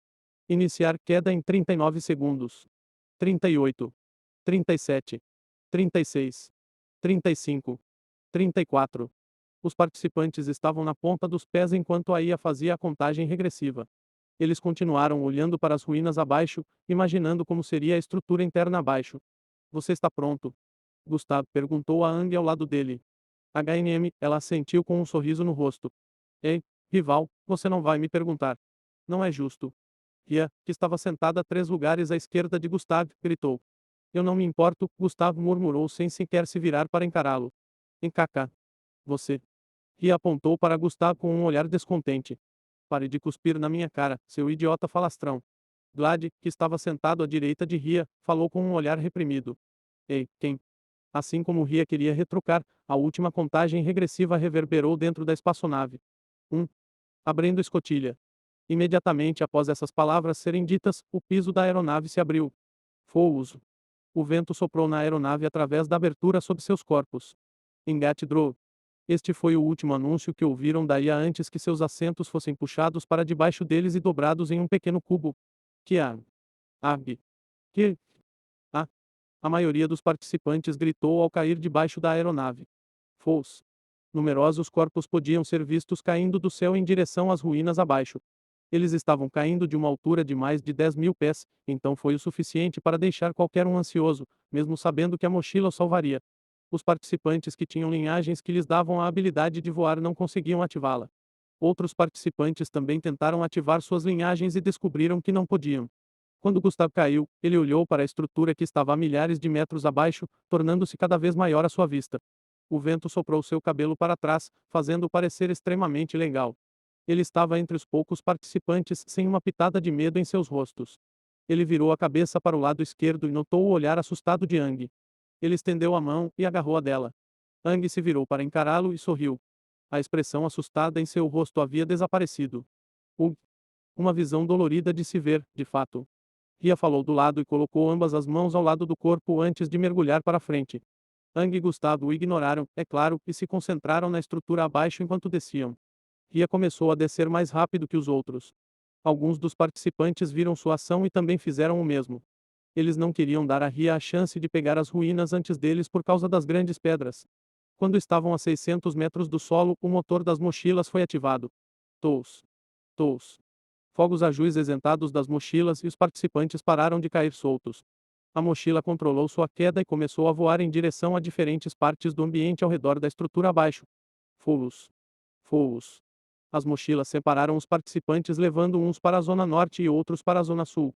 Speaker 1: Iniciar queda em 39 segundos. 38, 37, 36, 35, 34. Os participantes estavam na ponta dos pés enquanto a IA fazia a contagem regressiva. Eles continuaram olhando para as ruínas abaixo, imaginando como seria a estrutura interna abaixo. Você está pronto? Gustavo perguntou a Ang ao lado dele. HNM, ela assentiu com um sorriso no rosto. Ei, rival, você não vai me perguntar. Não é justo. Ria, que estava sentada 3 lugares à esquerda de Gustavo, gritou. Eu não me importo, Gustavo murmurou sem sequer se virar para encará-lo. Encacá. Você. Ria apontou para Gustavo com um olhar descontente. Pare de cuspir na minha cara, seu idiota falastrão. Glad, que estava sentado à direita de Ria, falou com um olhar reprimido. Ei, quem? Assim como Ria queria retrucar, a última contagem regressiva reverberou dentro da espaçonave. 1. Abrindo escotilha. Imediatamente após essas palavras serem ditas, o piso da aeronave se abriu. Fouso. O vento soprou na aeronave através da abertura sob seus corpos. Engate Drow. Este foi o último anúncio que ouviram daí a antes que seus assentos fossem puxados para debaixo deles e dobrados em um pequeno cubo. Kian. Ag. Que. A. A maioria dos participantes gritou ao cair debaixo da aeronave. Fous. Numerosos corpos podiam ser vistos caindo do céu em direção às ruínas abaixo. Eles estavam caindo de uma altura de mais de 10.000 pés, então foi o suficiente para deixar qualquer um ansioso, mesmo sabendo que a mochila o salvaria. Os participantes que tinham linhagens que lhes davam a habilidade de voar não conseguiam ativá-la. Outros participantes também tentaram ativar suas linhagens e descobriram que não podiam. Quando Gustav caiu, ele olhou para a estrutura que estava a milhares de metros abaixo, tornando-se cada vez maior à sua vista. O vento soprou seu cabelo para trás, fazendo-o parecer extremamente legal. Ele estava entre os poucos participantes sem uma pitada de medo em seus rostos. Ele virou a cabeça para o lado esquerdo e notou o olhar assustado de Aang. Ele estendeu a mão e agarrou a dela. Aang se virou para encará-lo e sorriu. A expressão assustada em seu rosto havia desaparecido. Ugh! Uma visão dolorida de se ver, de fato. Ria falou do lado e colocou ambas as mãos ao lado do corpo antes de mergulhar para frente. Aang e Gustavo o ignoraram, é claro, e se concentraram na estrutura abaixo enquanto desciam. Ria começou a descer mais rápido que os outros. Alguns dos participantes viram sua ação e também fizeram o mesmo. Eles não queriam dar a Ria a chance de pegar as ruínas antes deles por causa das grandes pedras. Quando estavam a 600 metros do solo, o motor das mochilas foi ativado. Tous. Tous. Fogos azuis isentados das mochilas e os participantes pararam de cair soltos. A mochila controlou sua queda e começou a voar em direção a diferentes partes do ambiente ao redor da estrutura abaixo. Fogos. Fogos. As mochilas separaram os participantes levando uns para a zona norte e outros para a zona sul.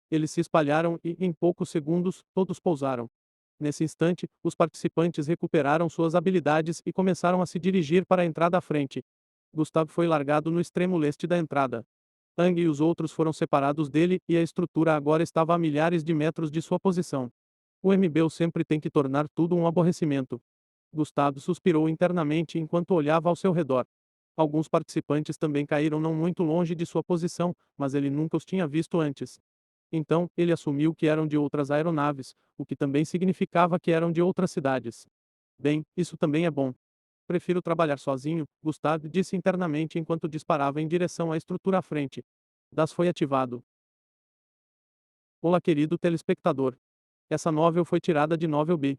Speaker 1: Eles se espalharam e, em poucos segundos, todos pousaram. Nesse instante, os participantes recuperaram suas habilidades e começaram a se dirigir para a entrada à frente. Gustav foi largado no extremo leste da entrada. Aang e os outros foram separados dele, e a estrutura agora estava a milhares de metros de sua posição. O MBU sempre tem que tornar tudo um aborrecimento. Gustav suspirou internamente enquanto olhava ao seu redor. Alguns participantes também caíram não muito longe de sua posição, mas ele nunca os tinha visto antes. Então, ele assumiu que eram de outras aeronaves, o que também significava que eram de outras cidades. Bem, isso também é bom. Prefiro trabalhar sozinho, Gustav disse internamente enquanto disparava em direção à estrutura à frente. DAS foi ativado. Olá, querido telespectador. Essa novel foi tirada de Novel B.